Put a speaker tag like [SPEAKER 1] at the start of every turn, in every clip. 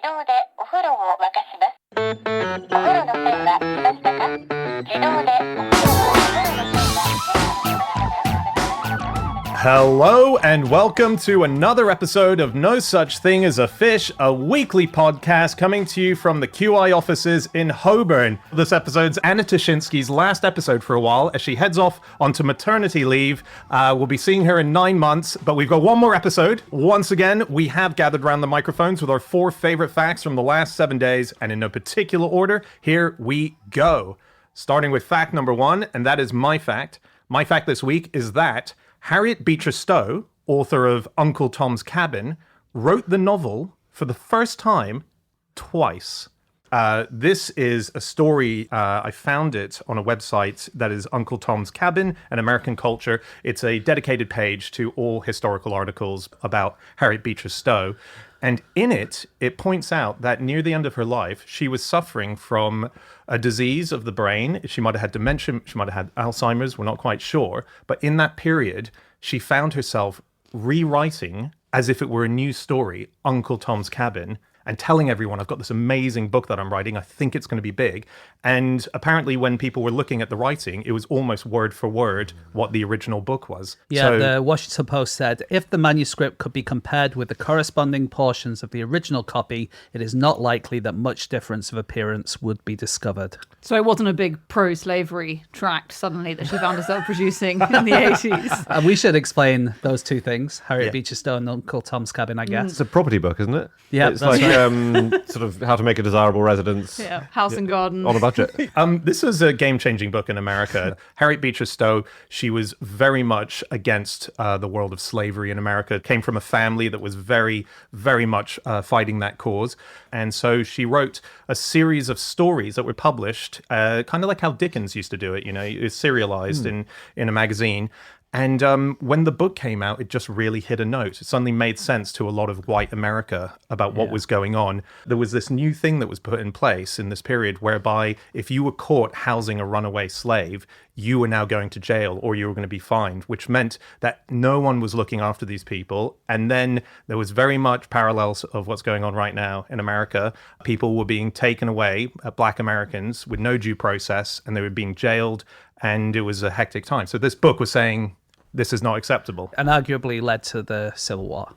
[SPEAKER 1] 自動でお風呂を沸かします。お風呂の線は来ましたか？自動でお風呂を沸かします。
[SPEAKER 2] Hello and welcome to another episode of No Such Thing as a Fish, a weekly podcast coming to you from the QI offices in Holborn. This episode's Anna Toshinsky's last episode for a while as she heads off onto maternity leave. We'll be seeing her in 9 months, but we've got one more episode. Once again, we have gathered around the microphones with our 4 favorite facts from the last 7 days, and in no particular order, here we go. Starting with fact number 1, and that is my fact. My fact this week is that Harriet Beecher Stowe, author of Uncle Tom's Cabin, wrote the novel for the first time twice. This is a story, I found it on a website that is Uncle Tom's Cabin, an American Culture. It's a dedicated page to all historical articles about Harriet Beecher Stowe. And in it, it points out that near the end of her life, she was suffering from a disease of the brain. She might have had dementia, she might have had Alzheimer's, we're not quite sure. But in that period, she found herself rewriting, as if it were a new story, Uncle Tom's Cabin, and telling everyone, I've got this amazing book that I'm writing, I think it's going to be big. And apparently when people were looking at the writing, it was almost word for word what the original book was.
[SPEAKER 3] Yeah, the Washington Post said, if the manuscript could be compared with the corresponding portions of the original copy, it is not likely that much difference of appearance would be discovered.
[SPEAKER 4] So it wasn't a big pro-slavery tract suddenly that she found herself producing in the 80s.
[SPEAKER 3] And we should explain those two things, Harriet Beecher Stowe and Uncle Tom's Cabin, I guess.
[SPEAKER 5] It's a property book, isn't it?
[SPEAKER 3] Yeah,
[SPEAKER 5] it's like sort of how to make a desirable residence.
[SPEAKER 4] Yeah, house and garden.
[SPEAKER 5] On a budget.
[SPEAKER 2] This is a game-changing book in America. Harriet Beecher Stowe, she was very much against the world of slavery in America. Came from a family that was very, very much fighting that cause. And so she wrote a series of stories that were published, kind of like how Dickens used to do it, you know, it was serialized in a magazine. And when the book came out, it just really hit a note. It suddenly made sense to a lot of white America about what was going on. There was this new thing that was put in place in this period whereby if you were caught housing a runaway slave, you were now going to jail or you were going to be fined, which meant that no one was looking after these people. And then there was very much parallels of what's going on right now in America. People were being taken away, Black Americans, with no due process, and they were being jailed. And it was a hectic time. So this book was saying, this is not acceptable.
[SPEAKER 3] And arguably led to the Civil War,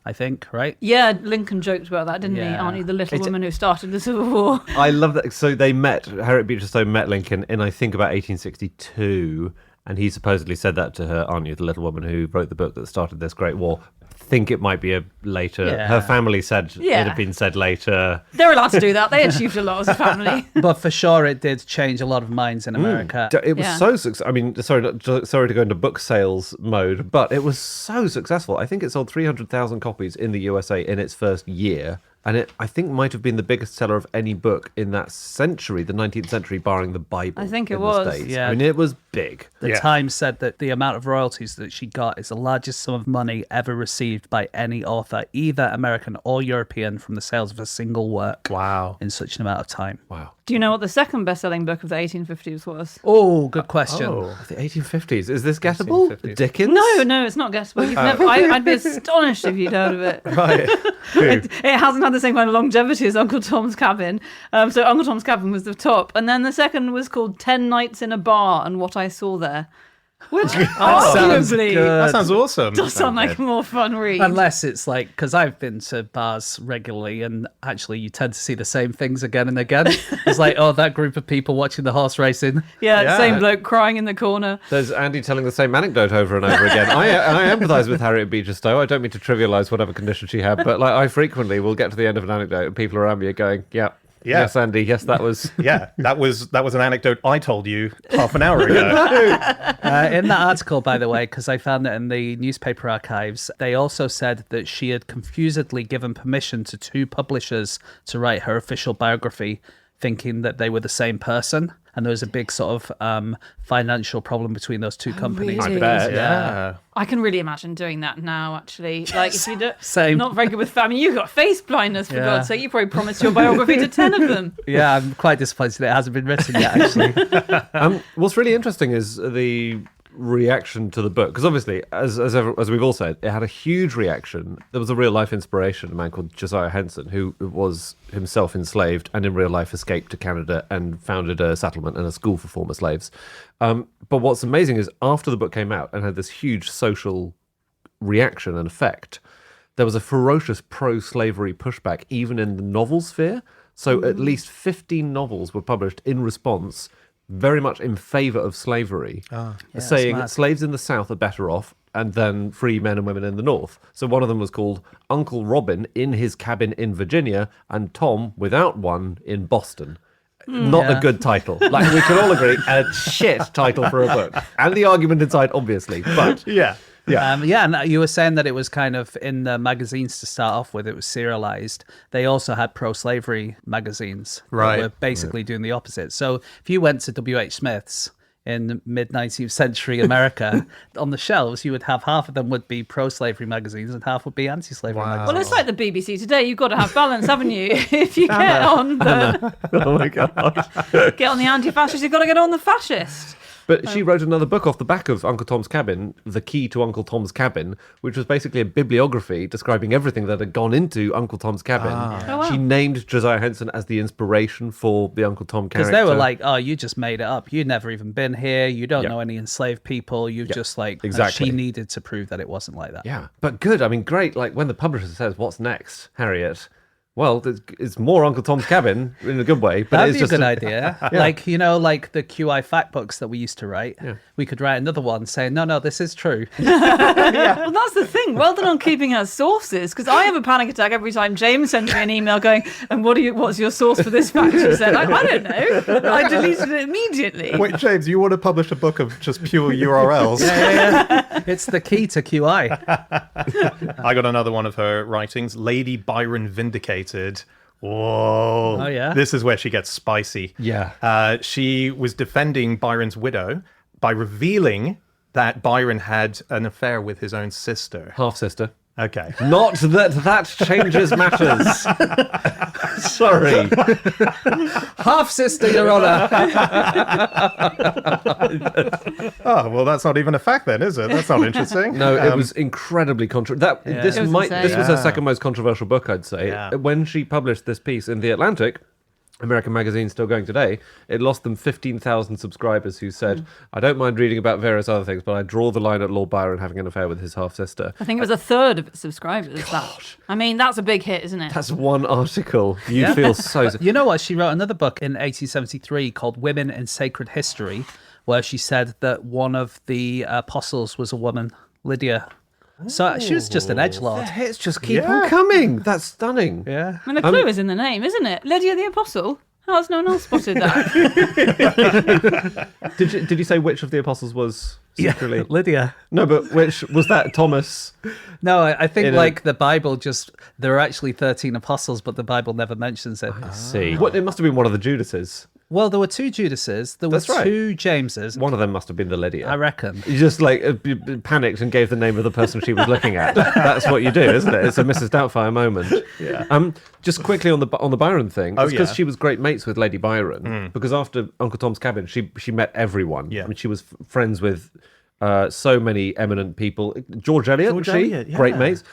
[SPEAKER 3] I think, right?
[SPEAKER 4] Yeah, Lincoln joked about that, didn't he? Aren't you the little woman who started the Civil War?
[SPEAKER 5] I love that. So they met, Harriet Beecher Stowe met Lincoln in, I think, about 1862. And he supposedly said that to her, aren't you, the little woman who wrote the book that started this great war. I think it might be a later.
[SPEAKER 3] Yeah.
[SPEAKER 5] Her family said it had been said later.
[SPEAKER 4] They're allowed to do that. They achieved a lot as a family.
[SPEAKER 3] But for sure, it did change a lot of minds in America.
[SPEAKER 5] It was so successful. I mean, sorry to go into book sales mode, but it was so successful. I think it sold 300,000 copies in the USA in its first year. And it, I think, might have been the biggest seller of any book in that century, the 19th century, barring the Bible.
[SPEAKER 4] I think it
[SPEAKER 5] in
[SPEAKER 4] was.
[SPEAKER 5] The States.
[SPEAKER 3] Yeah.
[SPEAKER 5] I mean, it was big.
[SPEAKER 3] The Times said that the amount of royalties that she got is the largest sum of money ever received by any author, either American or European, from the sales of a single work.
[SPEAKER 2] Wow.
[SPEAKER 3] In such an amount of time.
[SPEAKER 5] Wow.
[SPEAKER 4] Do you know what the second best-selling book of the 1850s was?
[SPEAKER 3] Oh, good question.
[SPEAKER 5] The 1850s. Is this gettable?
[SPEAKER 2] 1850s.
[SPEAKER 5] Dickens?
[SPEAKER 4] No, it's not guessable. You've never. I'd be astonished if you'd heard of it.
[SPEAKER 2] Right.
[SPEAKER 4] It hasn't had the same kind of longevity as Uncle Tom's Cabin. So Uncle Tom's Cabin was the top. And then the second was called 10 Nights in a Bar and What I Saw There. Which arguably
[SPEAKER 2] That sounds awesome.
[SPEAKER 4] does sound like a more fun read.
[SPEAKER 3] Unless it's like, because I've been to bars regularly and actually you tend to see the same things again and again. It's like, oh, that group of people watching the horse racing.
[SPEAKER 4] Yeah, same bloke crying in the corner.
[SPEAKER 5] There's Andy telling the same anecdote over and over again. I empathise with Harriet Beecher Stowe. I don't mean to trivialise whatever condition she had, but like I frequently will get to the end of an anecdote and people around me are going, yes, Andy, yes, that was...
[SPEAKER 2] that was an anecdote I told you half an hour ago.
[SPEAKER 3] In that article, by the way, because I found it in the newspaper archives, they also said that she had confusedly given permission to 2 publishers to write her official biography, thinking that they were the same person. And there was a big sort of financial problem between those 2 companies.
[SPEAKER 4] really?
[SPEAKER 5] I bet,
[SPEAKER 2] Yeah.
[SPEAKER 4] I can really imagine doing that now, actually. Like, if you're
[SPEAKER 3] Same.
[SPEAKER 4] not very good with family, you've got face blindness, for
[SPEAKER 3] Yeah.
[SPEAKER 4] God's sake. You probably promised your biography to 10 of them.
[SPEAKER 3] Yeah, I'm quite disappointed it hasn't been written yet, actually.
[SPEAKER 5] What's really interesting is the reaction to the book, because obviously, as we've all said, it had a huge reaction. There was a real life inspiration, a man called Josiah Henson, who was himself enslaved and in real life escaped to Canada and founded a settlement and a school for former slaves. But what's amazing is after the book came out and had this huge social reaction and effect, there was a ferocious pro-slavery pushback even in the novel sphere. So at least 15 novels were published in response, very much in favour of slavery, saying slaves in the South are better off and then free men and women in the North. So one of them was called Uncle Robin in his cabin in Virginia and Tom without one in Boston. Not a good title. Like, we can all agree, a shit title for a book. And the argument inside, obviously, but...
[SPEAKER 2] Yeah.
[SPEAKER 3] And you were saying that it was kind of in the magazines to start off with, it was serialized. They also had pro-slavery magazines
[SPEAKER 2] Right.
[SPEAKER 3] that were basically doing the opposite. So if you went to W.H. Smith's in mid-19th century America, on the shelves, you would have half of them would be pro-slavery magazines and half would be anti-slavery magazines.
[SPEAKER 4] Well, it's like the BBC today. You've got to have balance, haven't you? If you get on the
[SPEAKER 5] Oh my God.
[SPEAKER 4] get on the anti-fascist, you've got to get on the fascist.
[SPEAKER 5] But she wrote another book off the back of Uncle Tom's Cabin, The Key to Uncle Tom's Cabin, which was basically a bibliography describing everything that had gone into Uncle Tom's Cabin.
[SPEAKER 4] Oh, wow.
[SPEAKER 5] She named Josiah Henson as the inspiration for the Uncle Tom character.
[SPEAKER 3] Because they were like, oh, you just made it up. You've never even been here. You don't know any enslaved people. You've just like...
[SPEAKER 5] exactly.
[SPEAKER 3] She needed to prove that it wasn't like that.
[SPEAKER 5] Yeah, but good. I mean, great. Like, when the publisher says, what's next, Harriet? Well, it's more Uncle Tom's Cabin in a good way. But
[SPEAKER 3] That'd
[SPEAKER 5] it's
[SPEAKER 3] be a
[SPEAKER 5] just
[SPEAKER 3] good idea. Like, you know, like the QI fact books that we used to write.
[SPEAKER 5] Yeah.
[SPEAKER 3] We could write another one saying, no, this is true.
[SPEAKER 4] Well, that's the thing. Well done on keeping our sources, because I have a panic attack every time James sends me an email going, and what's your source for this fact you said? I don't know. I deleted it immediately.
[SPEAKER 2] Wait, James, you want to publish a book of just pure URLs?
[SPEAKER 3] Yeah. It's the key to QI.
[SPEAKER 2] I got another one of her writings, Lady Byron Vindicated. Whoa.
[SPEAKER 3] Oh, yeah?
[SPEAKER 2] This is where she gets spicy.
[SPEAKER 5] Yeah.
[SPEAKER 2] She was defending Byron's widow by revealing that Byron had an affair with his own sister.
[SPEAKER 5] Half-sister.
[SPEAKER 2] Okay.
[SPEAKER 5] Not that changes matters. Sorry.
[SPEAKER 3] Half-sister, Your Honour.
[SPEAKER 2] Oh, well, that's not even a fact then, is it? That's not interesting.
[SPEAKER 5] No, it was incredibly controversial. This
[SPEAKER 4] It was
[SPEAKER 5] was
[SPEAKER 4] insane.
[SPEAKER 5] her second most controversial book, I'd say.
[SPEAKER 2] Yeah.
[SPEAKER 5] When she published this piece in The Atlantic, American magazine still going today, it lost them 15,000 subscribers who said, I don't mind reading about various other things, but I draw the line at Lord Byron having an affair with his half-sister.
[SPEAKER 4] I think it was a third of its subscribers. I mean, that's a big hit, isn't it?
[SPEAKER 5] That's one article. You feel so...
[SPEAKER 3] You know what? She wrote another book in 1873 called Women in Sacred History, where she said that one of the apostles was a woman, Lydia. So she was just an edgelord.
[SPEAKER 5] The hits just keep on coming. That's stunning.
[SPEAKER 3] Yeah.
[SPEAKER 4] I mean, the clue is in the name, isn't it? Lydia the Apostle. How has no one else spotted that?
[SPEAKER 5] Did you say which of the apostles was secretly?
[SPEAKER 3] Lydia.
[SPEAKER 5] No, but which was that? Thomas?
[SPEAKER 3] No, I think
[SPEAKER 5] In a-
[SPEAKER 3] like the Bible just, there are actually 13 apostles, but the Bible never mentions it.
[SPEAKER 5] See. What, it must have been one of the Judases.
[SPEAKER 3] Well, there were two Judases, there were
[SPEAKER 5] That's right.
[SPEAKER 3] two Jameses,
[SPEAKER 5] One of them must have been the Lydia.
[SPEAKER 3] I reckon.
[SPEAKER 5] You just like panicked and gave the name of the person she was looking at. That's what you do, isn't it? It's a Mrs. Doubtfire moment.
[SPEAKER 2] Yeah.
[SPEAKER 5] Just quickly on the Byron thing. It's because
[SPEAKER 2] yeah.
[SPEAKER 5] she was great mates with Lady Byron. Because after Uncle Tom's Cabin, she met everyone.
[SPEAKER 2] Yeah.
[SPEAKER 5] I mean, she was friends with so many eminent people. George Eliot, was she?
[SPEAKER 2] Eliot,
[SPEAKER 5] Great
[SPEAKER 2] yeah.
[SPEAKER 5] mates.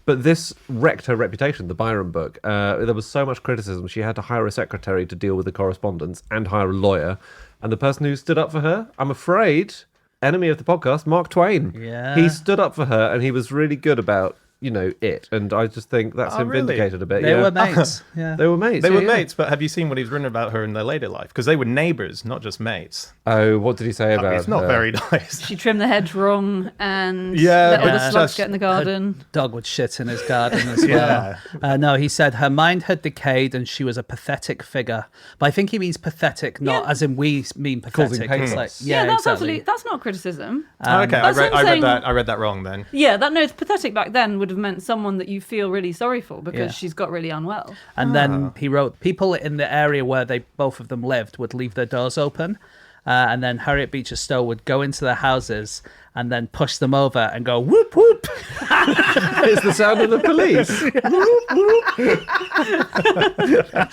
[SPEAKER 5] But this wrecked her reputation, the Byron book. There was so much criticism. She had to hire a secretary to deal with the correspondence and hire a lawyer. And the person who stood up for her, I'm afraid, enemy of the podcast, Mark Twain.
[SPEAKER 3] Yeah.
[SPEAKER 5] He stood up for her and he was really good about, it. And I just think that's
[SPEAKER 2] Oh,
[SPEAKER 5] him
[SPEAKER 2] really?
[SPEAKER 5] vindicated a bit.
[SPEAKER 3] They were mates. Yeah.
[SPEAKER 5] They were mates.
[SPEAKER 2] They were
[SPEAKER 5] yeah.
[SPEAKER 2] mates, but have you seen what he's written about her in their later life? Because they were neighbours, not just mates.
[SPEAKER 5] Oh, what did he say about
[SPEAKER 2] It's not
[SPEAKER 5] her?
[SPEAKER 2] very nice.
[SPEAKER 4] She trimmed the hedge wrong and
[SPEAKER 2] Yeah,
[SPEAKER 4] let all
[SPEAKER 2] but
[SPEAKER 4] the
[SPEAKER 2] it's
[SPEAKER 4] slugs
[SPEAKER 2] just-
[SPEAKER 4] get in the garden.
[SPEAKER 3] Dog would shit in his garden as
[SPEAKER 2] Yeah.
[SPEAKER 3] well. No, he said her mind had decayed and she was a pathetic figure. But I think he means pathetic, not as in we mean
[SPEAKER 5] Causing
[SPEAKER 3] pathetic.
[SPEAKER 5] pain.
[SPEAKER 3] It's like,
[SPEAKER 4] Yeah, that's
[SPEAKER 3] exactly.
[SPEAKER 4] that's not criticism.
[SPEAKER 2] Okay, I
[SPEAKER 4] That's what I'm saying.
[SPEAKER 2] read that wrong then.
[SPEAKER 4] Yeah, that no, it's pathetic back then would have meant someone that you feel really sorry for because
[SPEAKER 3] Yeah.
[SPEAKER 4] she's got really unwell.
[SPEAKER 3] And then he wrote, people in the area where they both of them lived would leave their doors open. And then Harriet Beecher Stowe would go into their houses and then push them over and go whoop whoop.
[SPEAKER 5] It's the sound of the police.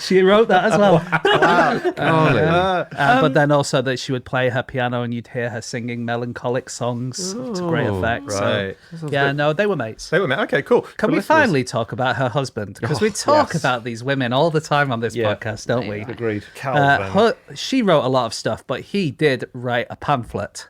[SPEAKER 3] She wrote that as well.
[SPEAKER 5] Golly.
[SPEAKER 3] But then also that she would play her piano and you'd hear her singing melancholic songs to great effect.
[SPEAKER 2] right.
[SPEAKER 3] So, yeah, no, they were mates.
[SPEAKER 2] They were okay, cool.
[SPEAKER 3] Can we finally talk about her husband? Because we talk
[SPEAKER 5] yes.
[SPEAKER 3] about these women all the time on this podcast, don't we?
[SPEAKER 5] Agreed.
[SPEAKER 2] Calvin.
[SPEAKER 3] She wrote a lot of stuff, but he did write a pamphlet.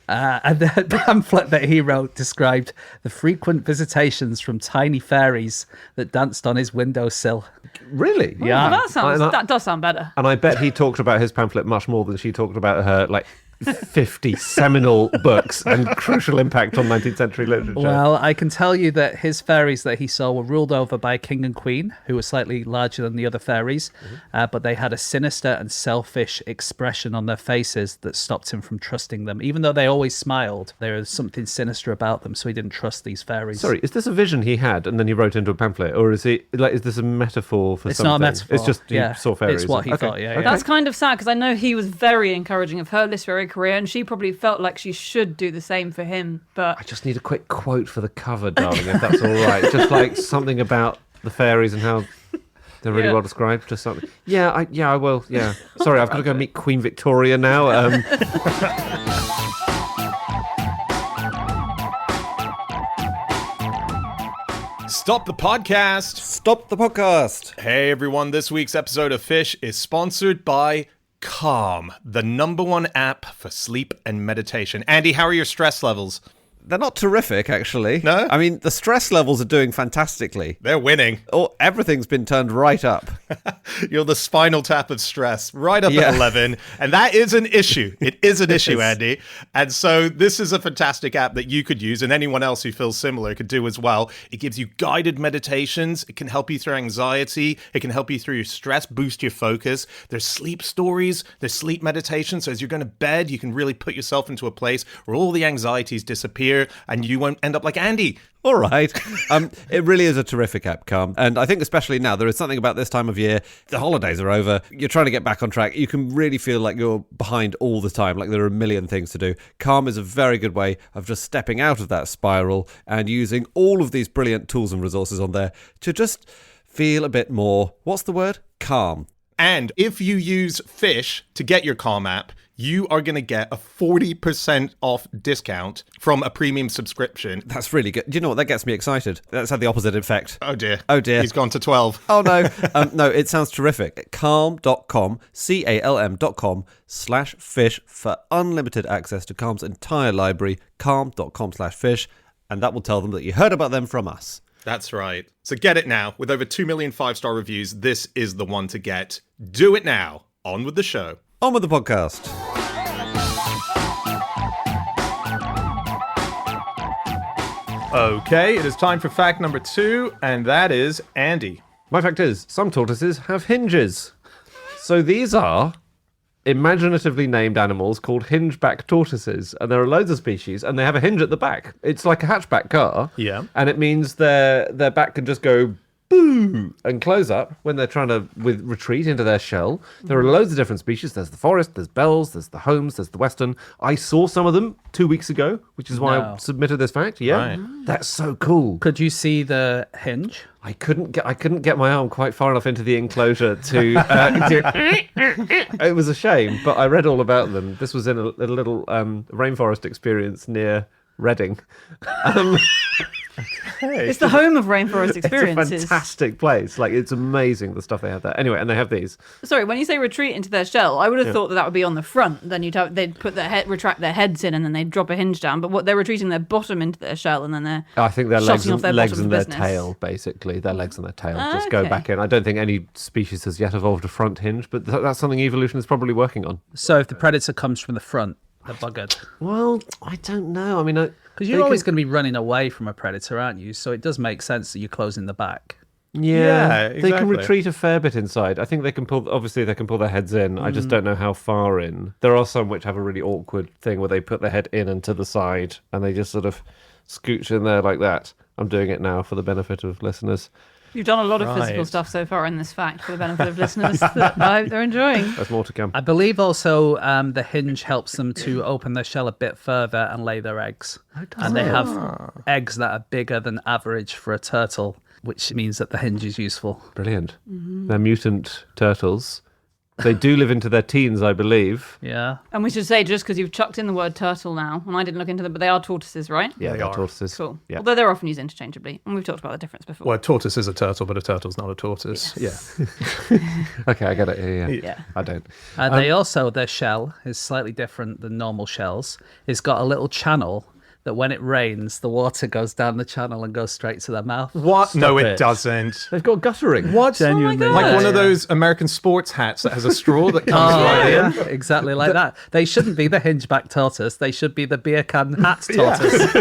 [SPEAKER 3] And the pamphlet that he wrote described the frequent visitations from tiny fairies that danced on his windowsill.
[SPEAKER 5] Really?
[SPEAKER 3] Yeah.
[SPEAKER 4] That does sound better.
[SPEAKER 5] And I bet he talked about his pamphlet much more than she talked about her, 50 seminal books and crucial impact on 19th century literature.
[SPEAKER 3] Well, I can tell you that his fairies that he saw were ruled over by a king and queen who were slightly larger than the other fairies, but they had a sinister and selfish expression on their faces that stopped him from trusting them. Even though they always smiled, there was something sinister about them, so he didn't trust these fairies.
[SPEAKER 5] Sorry, is this a vision he had and then he wrote into a pamphlet, or is this a metaphor for
[SPEAKER 3] It's
[SPEAKER 5] something?
[SPEAKER 3] not a metaphor.
[SPEAKER 5] It's just he saw fairies.
[SPEAKER 3] It's what he
[SPEAKER 5] Okay.
[SPEAKER 3] thought, yeah.
[SPEAKER 5] Okay.
[SPEAKER 4] That's kind of sad because I know he was very encouraging of her literary career, and she probably felt like she should do the same for him. But
[SPEAKER 5] I just need a quick quote for the cover, darling, if that's all right. Just something about the fairies and how they're really well described. Just something. I will. Yeah. Sorry, I've got to go meet Queen Victoria now.
[SPEAKER 2] Stop the podcast.
[SPEAKER 6] Stop the podcast.
[SPEAKER 2] Hey everyone, this week's episode of Fish is sponsored by Calm, the #1 app for sleep and meditation. Andy, how are your stress levels?
[SPEAKER 6] They're not terrific, actually.
[SPEAKER 2] No?
[SPEAKER 6] I mean, the stress levels are doing fantastically.
[SPEAKER 2] They're winning.
[SPEAKER 6] Oh, everything's been turned right up.
[SPEAKER 2] You're the Spinal Tap of stress, right up
[SPEAKER 6] Yeah.
[SPEAKER 2] at 11. And that is an issue. It is an issue, Andy. And so this is a fantastic app that you could use, and anyone else who feels similar could do as well. It gives you guided meditations. It can help you through anxiety. It can help you through your stress, boost your focus. There's sleep stories. There's sleep meditation. So as you're going to bed, you can really put yourself into a place where all the anxieties disappear and you won't end up like Andy.
[SPEAKER 6] All right. It really is a terrific app, Calm. And I think especially now, there is something about this time of year. The holidays are over. You're trying to get back on track. You can really feel like you're behind all the time, like there are a million things to do. Calm is a very good way of just stepping out of that spiral and using all of these brilliant tools and resources on there to just feel a bit more, what's the word? Calm.
[SPEAKER 2] And if you use Fish to get your Calm app, you are going to get a 40% off discount from a premium subscription.
[SPEAKER 6] That's really good. Do you know what? That gets me excited. That's had the opposite effect.
[SPEAKER 2] Oh dear.
[SPEAKER 6] Oh dear.
[SPEAKER 2] He's gone to 12.
[SPEAKER 6] Oh no. No, it sounds terrific. Calm.com, calm.com/fish for unlimited access to Calm's entire library, calm.com/fish, and that will tell them that you heard about them from us.
[SPEAKER 2] That's right. So get it now. With over 2 million 5-star reviews, this is the one to get. Do it now. On with the show.
[SPEAKER 6] On with the podcast.
[SPEAKER 2] Okay, it is time for fact number 2, and that is Andy.
[SPEAKER 5] My fact is, some tortoises have hinges. So these are imaginatively named animals called hingeback tortoises, and there are loads of species, and they have a hinge at the back. It's like a hatchback car.
[SPEAKER 2] Yeah.
[SPEAKER 5] And it means their back can just go boo and close up when they're trying to retreat into their shell. There are loads of different species. There's the forest, there's bells, there's the Holmes, there's the Western. I saw some of them 2 weeks ago, which is why I submitted this fact. Yeah,
[SPEAKER 2] Right.
[SPEAKER 5] That's so cool.
[SPEAKER 3] Could you see the hinge?
[SPEAKER 5] I couldn't get my arm quite far enough into the enclosure to. It was a shame, but I read all about them. This was in a little rainforest experience near Reading.
[SPEAKER 4] it's the home of rainforest experiences.
[SPEAKER 5] It's a fantastic place. Like, it's amazing the stuff they have there. Anyway, and they have these.
[SPEAKER 4] Sorry, when you say retreat into their shell, I would have thought that would be on the front. Then they'd put their head, retract their heads in, and then they'd drop a hinge down. But what they're retreating their bottom into their shell, and then they're
[SPEAKER 5] I think their legs
[SPEAKER 4] shutting off their
[SPEAKER 5] and
[SPEAKER 4] bottom
[SPEAKER 5] their
[SPEAKER 4] business.
[SPEAKER 5] tail, basically. Their legs and their tail just go
[SPEAKER 4] Okay.
[SPEAKER 5] back in. I don't think any species has yet evolved a front hinge, but that's something evolution is probably working on.
[SPEAKER 3] So if the predator comes from the front, they're buggered.
[SPEAKER 5] Well, I don't know. I mean,
[SPEAKER 3] Because you're always going to be running away from a predator, aren't you? So it does make sense that you're closing the back.
[SPEAKER 5] Yeah, they can
[SPEAKER 2] exactly.
[SPEAKER 5] retreat a fair bit inside. I think they can pull. Obviously, they can pull their heads in. I just don't know how far in. There are some which have a really awkward thing where they put their head in and to the side, and they just sort of scooch in there like that. I'm doing it now for the benefit of listeners.
[SPEAKER 4] You've done a lot of physical
[SPEAKER 2] Right.
[SPEAKER 4] stuff so far in this fact for the benefit of listeners that I hope they're enjoying.
[SPEAKER 5] There's more to come.
[SPEAKER 3] I believe also the hinge helps them to open their shell a bit further and lay their eggs. And they have eggs that are bigger than average for a turtle, which means that the hinge is useful.
[SPEAKER 5] Brilliant. They're mutant turtles. They do live into their teens, I believe.
[SPEAKER 3] Yeah.
[SPEAKER 4] And we should say, just because you've chucked in the word turtle now, and I didn't look into them, but they are tortoises, right?
[SPEAKER 5] Yeah,
[SPEAKER 2] They
[SPEAKER 5] they're
[SPEAKER 2] are.
[SPEAKER 5] tortoises.
[SPEAKER 4] Cool.
[SPEAKER 5] Yeah.
[SPEAKER 4] Although they're often used interchangeably, and we've talked about the difference before.
[SPEAKER 2] Well, a tortoise is a turtle, but a turtle's not a tortoise.
[SPEAKER 4] Yes.
[SPEAKER 2] Yeah.
[SPEAKER 5] Okay, I get it. Yeah.
[SPEAKER 4] Yeah.
[SPEAKER 5] I don't.
[SPEAKER 3] They also, their shell is slightly different than normal shells. It's got a little channel that when it rains, the water goes down the channel and goes straight to their mouth.
[SPEAKER 2] What? No, it
[SPEAKER 5] it.
[SPEAKER 2] doesn't.
[SPEAKER 5] They've got guttering.
[SPEAKER 2] What?
[SPEAKER 3] Genuinely.
[SPEAKER 4] God.
[SPEAKER 2] Like one of
[SPEAKER 3] Yeah.
[SPEAKER 2] those American sports hats that has a straw that comes right in.
[SPEAKER 3] Yeah, exactly like that. They shouldn't be the hingeback tortoise. They should be the beer can hat tortoise.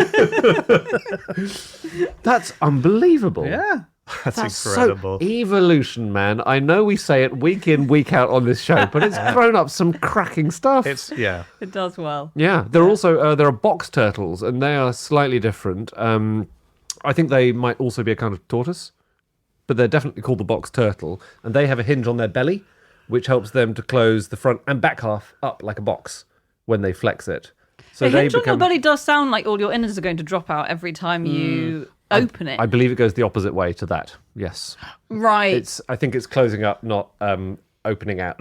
[SPEAKER 5] That's unbelievable.
[SPEAKER 3] Yeah.
[SPEAKER 2] That's
[SPEAKER 5] That's
[SPEAKER 2] incredible.
[SPEAKER 5] so evolution, man. I know we say it week in, week out on this show, but it's thrown up some cracking stuff.
[SPEAKER 2] Yeah.
[SPEAKER 4] It does well.
[SPEAKER 5] Yeah, there are also there are box turtles, and they are slightly different. I think they might also be a kind of tortoise, but they're definitely called the box turtle, and they have a hinge on their belly, which helps them to close the front and back half up like a box when they flex it. So
[SPEAKER 4] The
[SPEAKER 5] they
[SPEAKER 4] hinge on your
[SPEAKER 5] become.
[SPEAKER 4] belly does sound like all your innards are going to drop out every time you open it.
[SPEAKER 5] I believe it goes the opposite way to that. Yes,
[SPEAKER 4] Right.
[SPEAKER 5] I think it's closing up, not opening out.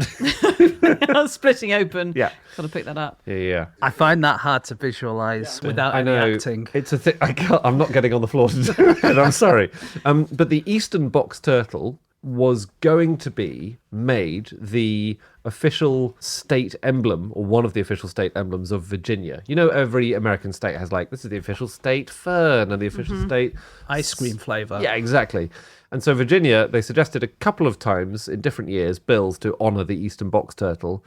[SPEAKER 4] Splitting open.
[SPEAKER 5] Yeah.
[SPEAKER 4] Got to pick that up.
[SPEAKER 5] Yeah.
[SPEAKER 3] I find that hard to visualize without
[SPEAKER 5] I
[SPEAKER 3] any
[SPEAKER 5] know
[SPEAKER 3] acting.
[SPEAKER 5] it's a thing. I'm not getting on the floor to do it. I'm sorry. But the Eastern box turtle was going to be made the official state emblem, or one of the official state emblems of Virginia. You know, every American state has like, this is the official state fern and the official state
[SPEAKER 3] Ice cream flavour.
[SPEAKER 5] Yeah, exactly. And so Virginia, they suggested a couple of times in different years bills to honour the Eastern box turtle.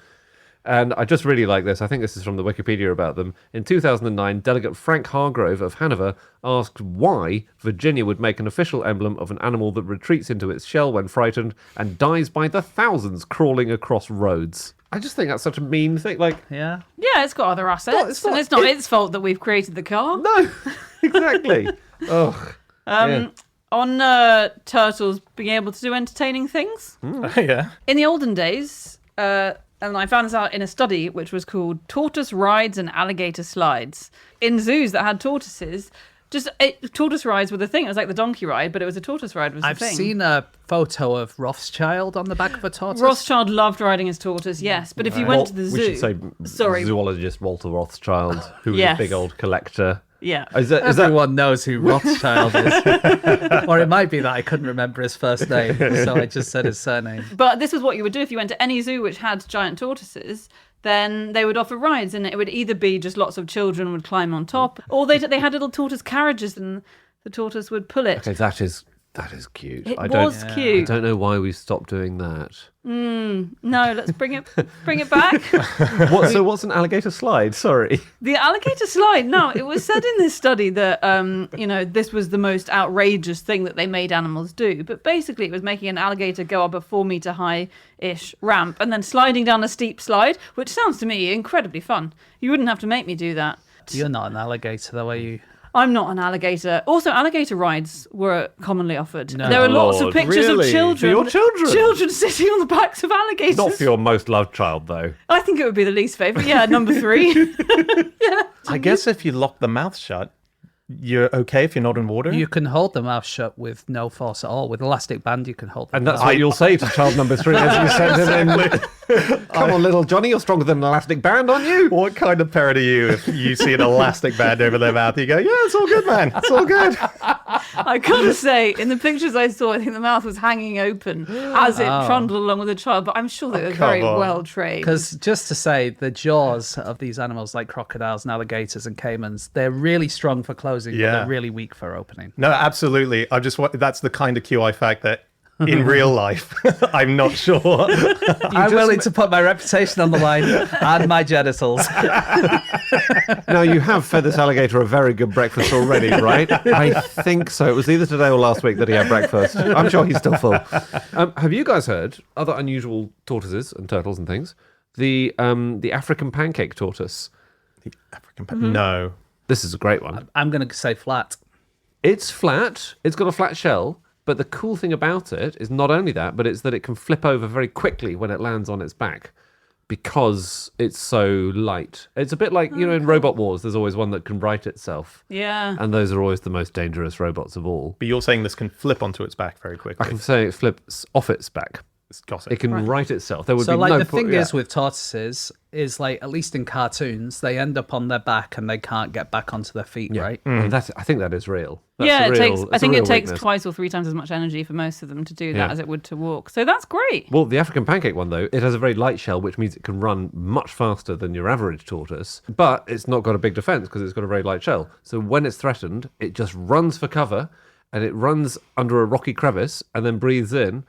[SPEAKER 5] And I just really like this. I think this is from the Wikipedia about them. In 2009, Delegate Frank Hargrove of Hanover asked why Virginia would make an official emblem of an animal that retreats into its shell when frightened and dies by the thousands crawling across roads. I just think that's such a mean thing. Like,
[SPEAKER 3] Yeah.
[SPEAKER 4] Yeah, it's got other assets.
[SPEAKER 5] it's not-
[SPEAKER 4] and it's not its fault that we've created the car.
[SPEAKER 5] no, exactly. Ugh. Yeah.
[SPEAKER 4] On turtles being able to do entertaining things.
[SPEAKER 2] Yeah.
[SPEAKER 4] In the olden days, and I found this out in a study which was called Tortoise Rides and Alligator Slides. In zoos that had tortoises, tortoise rides were the thing. It was like the donkey ride, but it was a tortoise ride was the
[SPEAKER 3] I've
[SPEAKER 4] thing.
[SPEAKER 3] seen a photo of Rothschild on the back of a tortoise.
[SPEAKER 4] Rothschild loved riding his tortoise, yes. But if you went to the zoo...
[SPEAKER 5] We should say
[SPEAKER 4] Sorry.
[SPEAKER 5] zoologist Walter Rothschild, who was
[SPEAKER 4] Yes.
[SPEAKER 5] a big old collector.
[SPEAKER 4] Yeah.
[SPEAKER 5] Is that
[SPEAKER 3] Everyone knows who Rothschild is. Or it might be that I couldn't remember his first name, so I just said his surname.
[SPEAKER 4] But this is what you would do if you went to any zoo which had giant tortoises. Then they would offer rides, and it would either be just lots of children would climb on top, or they had little tortoise carriages, and the tortoise would pull it.
[SPEAKER 5] Okay, that is cute.
[SPEAKER 4] It
[SPEAKER 5] I
[SPEAKER 4] was
[SPEAKER 5] don't, I
[SPEAKER 4] cute.
[SPEAKER 5] don't know why we stopped doing that.
[SPEAKER 4] No, let's bring it back.
[SPEAKER 5] So what's an alligator slide? Sorry.
[SPEAKER 4] The alligator slide. No, it was said in this study that this was the most outrageous thing that they made animals do. But basically, it was making an alligator go up a 4-meter high-ish ramp and then sliding down a steep slide, which sounds to me incredibly fun. You wouldn't have to make me do that.
[SPEAKER 3] You're not an alligator, though, are you?
[SPEAKER 4] I'm not an alligator. Also, alligator rides were commonly offered.
[SPEAKER 3] No.
[SPEAKER 4] There are lots of
[SPEAKER 5] Lord,
[SPEAKER 4] pictures
[SPEAKER 5] really?
[SPEAKER 4] of children.
[SPEAKER 5] For your children?
[SPEAKER 4] Children sitting on the backs of alligators.
[SPEAKER 5] Not for your most loved child, though.
[SPEAKER 4] I think it would be the least favourite. Yeah, number 3.
[SPEAKER 2] I guess if you lock the mouth shut, you're okay if you're not in water.
[SPEAKER 3] You can hold the mouth shut with no force at all. With elastic band, you can hold them
[SPEAKER 5] And that's
[SPEAKER 3] down.
[SPEAKER 5] what you'll say to child number 3 as you send him in. Come on, little Johnny, you're stronger than an elastic band, aren't you?
[SPEAKER 2] What kind of parent are you if you see an elastic band over their mouth? You go, yeah, it's all good, man. It's all good.
[SPEAKER 4] I gotta say, in the pictures I saw, I think the mouth was hanging open as it trundled along with the child, but I'm sure they were very
[SPEAKER 2] on.
[SPEAKER 4] well trained.
[SPEAKER 3] Because just to say, the jaws of these animals, like crocodiles and alligators and caimans, they're really strong for closing, but
[SPEAKER 2] Yeah.
[SPEAKER 3] they're really weak for opening.
[SPEAKER 2] No, absolutely. That's the kind of QI fact that in real life, I'm not sure.
[SPEAKER 3] I'm willing to put my reputation on the line and my genitals.
[SPEAKER 5] Now, you have fed this alligator a very good breakfast already, right? I think so. It was either today or last week that he had breakfast. I'm sure he's still full. Have you guys heard other unusual tortoises and turtles and things? The African pancake tortoise.
[SPEAKER 2] No.
[SPEAKER 5] This is a great one.
[SPEAKER 3] I'm going to say flat.
[SPEAKER 5] It's flat. It's got a flat shell. But the cool thing about it is not only that, but it's that it can flip over very quickly when it lands on its back because it's so light. It's a bit like, in Robot Wars, there's always one that can right itself.
[SPEAKER 4] Yeah.
[SPEAKER 5] And those are always the most dangerous robots of all.
[SPEAKER 2] But you're saying this can flip onto its back very quickly.
[SPEAKER 5] I can say it flips off its back.
[SPEAKER 2] Got
[SPEAKER 5] It can right itself. There would
[SPEAKER 3] So
[SPEAKER 5] be
[SPEAKER 3] like
[SPEAKER 5] no
[SPEAKER 3] the thing is with tortoises is like, at least in cartoons, they end up on their back and they can't get back onto their feet, right?
[SPEAKER 5] And I think that is real. That's
[SPEAKER 4] Yeah,
[SPEAKER 5] a real,
[SPEAKER 4] I
[SPEAKER 5] it's a
[SPEAKER 4] think
[SPEAKER 5] real
[SPEAKER 4] it takes
[SPEAKER 5] weakness.
[SPEAKER 4] twice or 3 times as much energy for most of them to do that
[SPEAKER 5] Yeah.
[SPEAKER 4] as it would to walk. So that's great.
[SPEAKER 5] Well, the African pancake one, though, it has a very light shell, which means it can run much faster than your average tortoise, but it's not got a big defense because it's got a very light shell. So when it's threatened, it just runs for cover, and it runs under a rocky crevice and then breathes in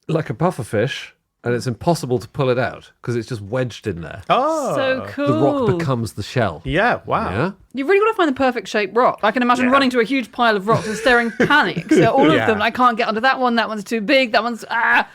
[SPEAKER 5] like a pufferfish, and it's impossible to pull it out because it's just wedged in there.
[SPEAKER 2] Oh.
[SPEAKER 4] So cool.
[SPEAKER 5] The rock becomes the shell.
[SPEAKER 2] Yeah, wow.
[SPEAKER 5] Yeah?
[SPEAKER 4] You've really got to find the perfect shaped rock. I can imagine running to a huge pile of rocks and staring panic. So all
[SPEAKER 2] Yeah.
[SPEAKER 4] of them, I can't get onto that one. That one's too big. That one's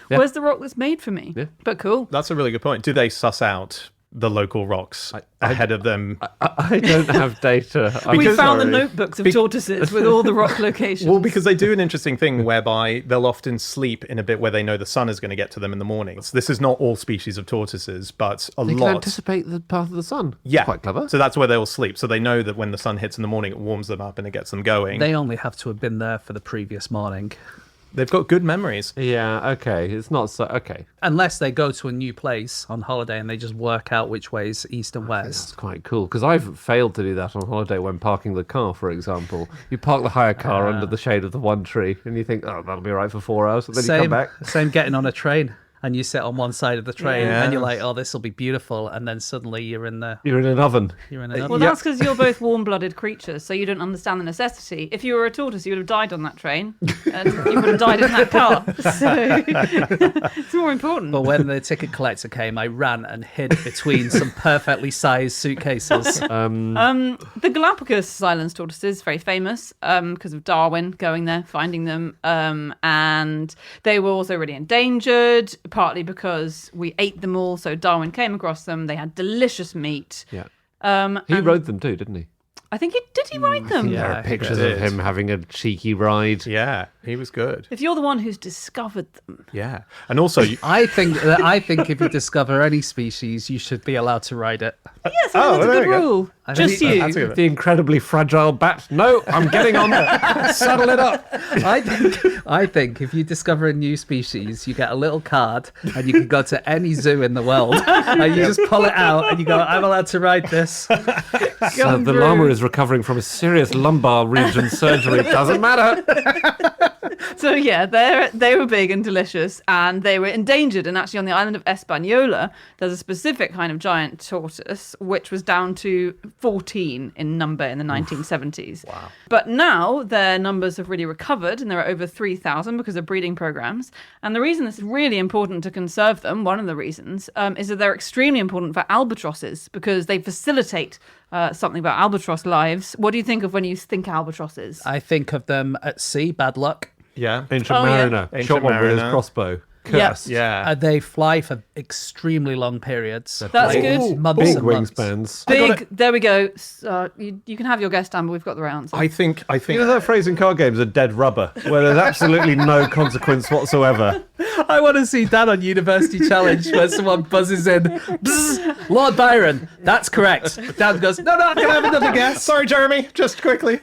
[SPEAKER 4] Where's the rock that's made for me?
[SPEAKER 5] Yeah.
[SPEAKER 4] But cool.
[SPEAKER 2] That's a really good point. Do they suss out the local rocks ahead of them?
[SPEAKER 5] I don't have data.
[SPEAKER 4] We
[SPEAKER 2] Because-
[SPEAKER 4] found the
[SPEAKER 2] Sorry.
[SPEAKER 4] notebooks of tortoises with all the rock locations.
[SPEAKER 2] Well, because they do an interesting thing whereby they'll often sleep in a bit where they know the sun is going to get to them in the mornings. This is not all species of tortoises, but a
[SPEAKER 5] They can
[SPEAKER 2] lot.
[SPEAKER 5] anticipate the path of the sun.
[SPEAKER 2] Yeah,
[SPEAKER 5] It's quite clever.
[SPEAKER 2] So that's where they'll sleep. So they know that when the sun hits in the morning, it warms them up and it gets them going.
[SPEAKER 3] They only have to have been there for the previous morning.
[SPEAKER 2] They've got good memories.
[SPEAKER 5] Yeah, okay. It's not so... Okay.
[SPEAKER 3] Unless they go to a new place on holiday and they just work out which way's east and
[SPEAKER 5] That's
[SPEAKER 3] west.
[SPEAKER 5] quite cool, because I've failed to do that on holiday when parking the car, for example. You park the hire car under the shade of the one tree, and you think, oh, that'll be all right for 4 hours, and then you come back.
[SPEAKER 3] Same getting on a train. And you sit on one side of the train
[SPEAKER 2] Yeah.
[SPEAKER 3] and you're like, oh, this will be beautiful. And then suddenly you're in an
[SPEAKER 5] You're in an oven.
[SPEAKER 3] oven.
[SPEAKER 4] Well, that's because you're both warm-blooded creatures, so you don't understand the necessity. If you were a tortoise, you would have died on that train, and you would have died in that car. So it's more important.
[SPEAKER 3] But when the ticket collector came, I ran and hid between some perfectly sized suitcases.
[SPEAKER 4] The Galapagos Islands tortoises, very famous because of Darwin going there, finding them, and they were also really endangered, partly because we ate them all. So Darwin came across them. They had delicious meat.
[SPEAKER 5] Yeah. He
[SPEAKER 4] and
[SPEAKER 5] rode them too, didn't he?
[SPEAKER 4] I think he write them?
[SPEAKER 3] Yeah.
[SPEAKER 5] There are pictures
[SPEAKER 2] did.
[SPEAKER 5] of him having a cheeky ride.
[SPEAKER 2] Yeah, he was good.
[SPEAKER 4] If you're the one who's discovered them,
[SPEAKER 2] Yeah. And also,
[SPEAKER 3] I think if you discover any species, you should be allowed to ride it.
[SPEAKER 4] yes, I think that's a
[SPEAKER 2] there
[SPEAKER 4] good
[SPEAKER 2] you go.
[SPEAKER 4] rule. Just you.
[SPEAKER 2] That's a good-
[SPEAKER 5] The incredibly fragile bat. No, I'm getting on it. Saddle it up.
[SPEAKER 3] I think if you discover a new species, you get a little card and you can go to any zoo in the world and you just pull it out and you go, I'm allowed to ride this.
[SPEAKER 5] So the llama is recovering from a serious lumbar region surgery. Doesn't matter.
[SPEAKER 4] So yeah, they were big and delicious, and they were endangered. And actually, on the island of Hispaniola, there's a specific kind of giant tortoise which was down to 14 in number in the 1970s. Wow! But now their numbers have really recovered, and there are over 3,000 because of breeding programs. And the reason it's really important to conserve them, one of the reasons, is that they're extremely important for albatrosses because they facilitate something about albatross lives. What do you think of when you think albatrosses?
[SPEAKER 3] I think of them at sea, bad luck.
[SPEAKER 2] yeah.
[SPEAKER 5] Ancient
[SPEAKER 4] Oh, yeah.
[SPEAKER 5] mariner.
[SPEAKER 2] Ancient
[SPEAKER 5] Shot one with his
[SPEAKER 2] mariner.
[SPEAKER 5] crossbow.
[SPEAKER 4] Yeah.
[SPEAKER 5] Cursed.
[SPEAKER 2] Yeah.
[SPEAKER 3] They fly for extremely long periods.
[SPEAKER 4] That's
[SPEAKER 3] Like
[SPEAKER 4] good.
[SPEAKER 3] Months
[SPEAKER 5] Big
[SPEAKER 3] and months.
[SPEAKER 5] wingspans.
[SPEAKER 4] Big. There we go. You can have your guess, Dan, but we've got the right answer.
[SPEAKER 2] I think.
[SPEAKER 5] You know that phrase in card games, a dead rubber, where there's absolutely no consequence whatsoever.
[SPEAKER 3] I want to see Dan on University Challenge where someone buzzes in, "Bzz, Lord Byron, that's correct." Dan goes, no, can I have another guess?
[SPEAKER 2] Sorry, Jeremy. Just quickly.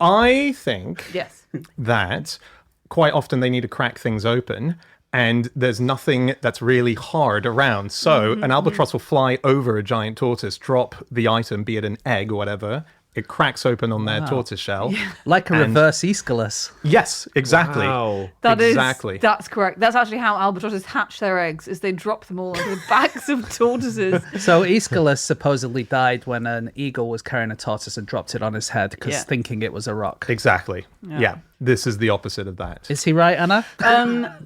[SPEAKER 2] I think
[SPEAKER 4] Yes.
[SPEAKER 2] that quite often they need to crack things open and there's nothing that's really hard around. So an albatross will fly over a giant tortoise, drop the item, be it an egg or whatever. It cracks open on their tortoise shell.
[SPEAKER 3] Like a reverse Aeschylus.
[SPEAKER 2] Yes, exactly.
[SPEAKER 5] Wow.
[SPEAKER 2] Exactly.
[SPEAKER 4] That's correct. That's actually how albatrosses hatch their eggs, is they drop them all onto the backs of tortoises.
[SPEAKER 3] So Aeschylus supposedly died when an eagle was carrying a tortoise and dropped it on his head because
[SPEAKER 4] Yeah.
[SPEAKER 3] thinking it was a rock.
[SPEAKER 2] Exactly. Yeah. This is the opposite of that.
[SPEAKER 3] Is he right, Anna?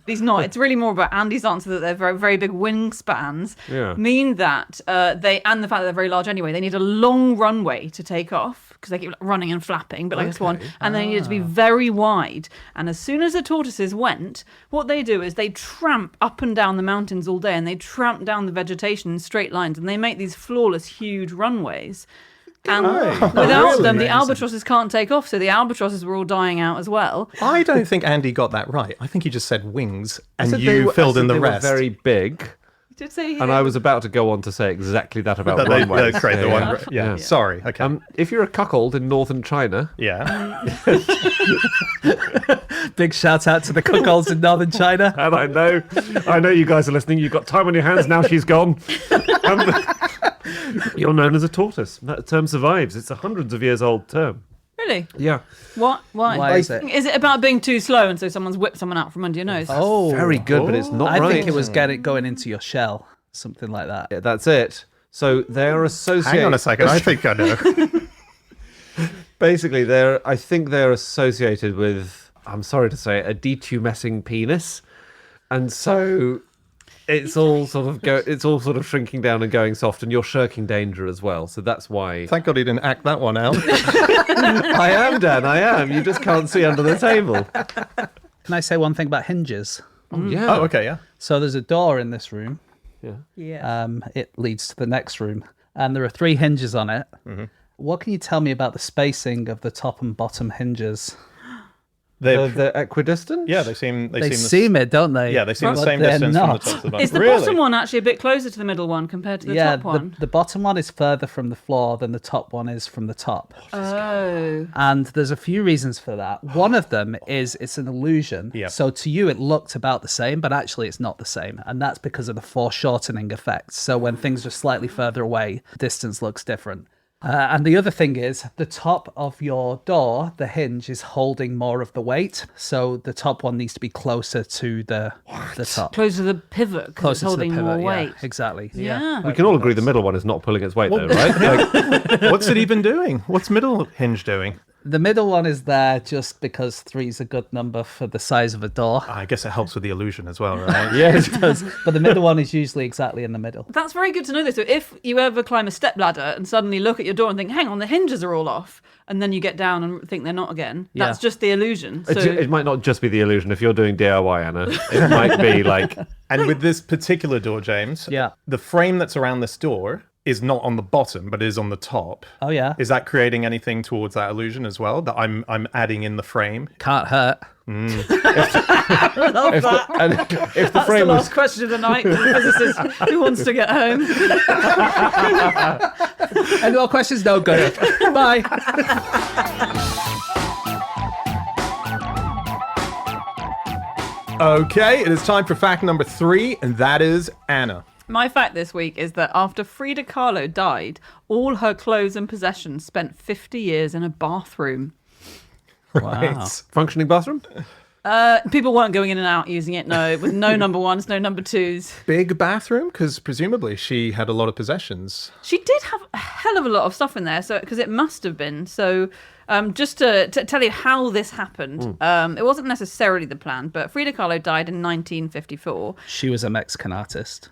[SPEAKER 4] He's not. It's really more about Andy's answer that their very, very big wingspans
[SPEAKER 5] Yeah.
[SPEAKER 4] mean that and the fact that they're very large anyway, they need a long runway to take off because they keep running and flapping, but like a swan, and they need it to be very wide. And as soon as the tortoises went, what they do is they tramp up and down the mountains all day, and they tramp down the vegetation in straight lines, and they make these flawless, huge runways. And
[SPEAKER 2] Right.
[SPEAKER 4] without
[SPEAKER 2] Really?
[SPEAKER 4] them, the albatrosses can't take off, so the albatrosses were all dying out as well.
[SPEAKER 2] I don't think Andy got that right. I think he just said wings, and
[SPEAKER 5] said
[SPEAKER 2] you filled in the
[SPEAKER 5] they
[SPEAKER 2] rest.
[SPEAKER 5] were very big,
[SPEAKER 4] Did say
[SPEAKER 5] and I was about to go on to say exactly that about
[SPEAKER 2] That
[SPEAKER 5] runways.
[SPEAKER 2] that's great. The
[SPEAKER 5] Yeah,
[SPEAKER 2] one.
[SPEAKER 5] yeah.
[SPEAKER 2] Yeah. Sorry. Okay.
[SPEAKER 5] If you're a cuckold in northern China,
[SPEAKER 2] yeah.
[SPEAKER 3] Big shout out to the cuckolds in northern China.
[SPEAKER 5] and I know you guys are listening. You've got time on your hands now. She's gone. You're known as a tortoise. That term survives. It's a hundreds of years old term.
[SPEAKER 4] Really?
[SPEAKER 5] Yeah.
[SPEAKER 4] What? Why?
[SPEAKER 3] Why is it?
[SPEAKER 4] Is it about being too slow and so someone's whipped someone out from under your nose?
[SPEAKER 3] Oh,
[SPEAKER 5] Very good, but it's not
[SPEAKER 3] I
[SPEAKER 5] right.
[SPEAKER 3] think it was going into your shell, something like that.
[SPEAKER 5] Yeah, that's it. So they're associated.
[SPEAKER 2] Hang on a second. I think I know.
[SPEAKER 5] Basically, I think they're associated with, I'm sorry to say, a detumescing penis, and so it's all sort of shrinking down and going soft, and you're shirking danger as well. So that's why.
[SPEAKER 2] Thank God he didn't act that one out.
[SPEAKER 5] I am, Dan. I am. You just can't see under the table.
[SPEAKER 3] Can I say one thing about hinges?
[SPEAKER 5] Yeah.
[SPEAKER 2] Oh, okay. Yeah.
[SPEAKER 3] So there's a door in this room.
[SPEAKER 4] Yeah.
[SPEAKER 3] It leads to the next room, and there are 3 hinges on it.
[SPEAKER 2] Mm-hmm.
[SPEAKER 3] What can you tell me about the spacing of the top and bottom hinges?
[SPEAKER 5] The equidistant.
[SPEAKER 2] Yeah. They seem
[SPEAKER 3] it, don't they?
[SPEAKER 2] Yeah, they seem the
[SPEAKER 3] But
[SPEAKER 2] same
[SPEAKER 3] they're
[SPEAKER 2] distance from the
[SPEAKER 3] not.
[SPEAKER 2] top to the bottom.
[SPEAKER 4] Is the
[SPEAKER 2] Really?
[SPEAKER 4] bottom one actually a bit closer to the middle one compared to the
[SPEAKER 3] Yeah,
[SPEAKER 4] top one?
[SPEAKER 3] the bottom one is further from the floor than the top one is from the top.
[SPEAKER 4] Oh.
[SPEAKER 3] And there's a few reasons for that. One of them is it's an illusion.
[SPEAKER 2] Yeah.
[SPEAKER 3] So to you, it looked about the same, but actually it's not the same. And that's because of the foreshortening effect. So when things are slightly further away, distance looks different. And the other thing is the top of your door, the hinge is holding more of the weight. So the top one needs to be closer to the top.
[SPEAKER 4] Closer to the pivot because it's
[SPEAKER 3] Closer to the
[SPEAKER 4] holding
[SPEAKER 3] pivot,
[SPEAKER 4] more
[SPEAKER 3] yeah,
[SPEAKER 4] weight.
[SPEAKER 3] exactly.
[SPEAKER 4] Yeah.
[SPEAKER 5] We can all agree the middle one is not pulling its weight, though, right? Like,
[SPEAKER 2] What's it even doing? What's middle hinge doing?
[SPEAKER 3] The middle one is there just because 3 is a good number for the size of a door.
[SPEAKER 2] I guess it helps with the illusion as well, right?
[SPEAKER 3] Yeah, it does. But the middle one is usually exactly in the middle.
[SPEAKER 4] That's very good to know this. So if you ever climb a step ladder and suddenly look at your door and think, hang on, the hinges are all off, and then you get down and think they're not again, that's just the illusion. So
[SPEAKER 5] it might not just be the illusion. If you're doing DIY, Anna, it might be like.
[SPEAKER 2] And with this particular door, James,
[SPEAKER 3] Yeah.
[SPEAKER 2] the frame that's around this door is not on the bottom, but is on the top.
[SPEAKER 3] Oh, yeah.
[SPEAKER 2] Is that creating anything towards that illusion as well? That I'm adding in the frame?
[SPEAKER 3] Can't hurt.
[SPEAKER 5] If the
[SPEAKER 4] that's the
[SPEAKER 5] frame
[SPEAKER 4] last
[SPEAKER 5] was.
[SPEAKER 4] question of the night for the physicist who wants to get home.
[SPEAKER 3] Any more questions? No, good. Bye.
[SPEAKER 2] Okay, it is time for fact number 3, and that is Anna.
[SPEAKER 4] My fact this week is that after Frida Kahlo died, all her clothes and possessions spent 50 years in a bathroom.
[SPEAKER 2] Right.
[SPEAKER 5] Functioning bathroom?
[SPEAKER 4] People weren't going in and out using it, no, with no number ones, no number twos.
[SPEAKER 2] Big bathroom? Because presumably she had a lot of possessions.
[SPEAKER 4] She did have a hell of a lot of stuff in there, so because it must have been. So just to tell you how this happened, it wasn't necessarily the plan, but Frida Kahlo died in 1954.
[SPEAKER 3] She was a Mexican artist.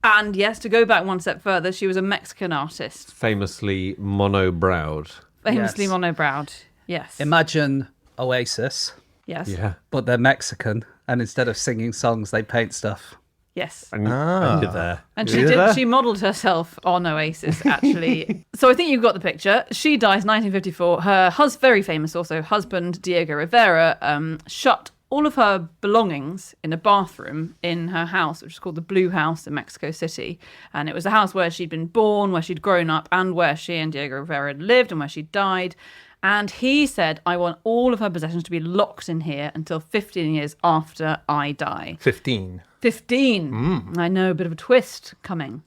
[SPEAKER 4] And yes, to go back one step further, she was a Mexican artist,
[SPEAKER 5] Famously mono-browed.
[SPEAKER 4] famously
[SPEAKER 3] Yes.
[SPEAKER 4] mono-browed. Yes.
[SPEAKER 3] Imagine Oasis,
[SPEAKER 4] Yes.
[SPEAKER 5] Yeah.
[SPEAKER 3] but they're Mexican, and instead of singing songs, they paint stuff.
[SPEAKER 4] Yes.
[SPEAKER 5] And you're there.
[SPEAKER 4] And
[SPEAKER 5] You're there?
[SPEAKER 4] she modelled herself on Oasis, actually. So I think you've got the picture. She dies 1954. Her very famous also husband, Diego Rivera, shut all of her belongings in a bathroom in her house, which is called the Blue House in Mexico City. And it was the house where she'd been born, where she'd grown up, and where she and Diego Rivera had lived, and where she died. And he said, I want all of her possessions to be locked in here until 15 years after I die.
[SPEAKER 2] 15.
[SPEAKER 4] 15. I know, a bit of a twist coming.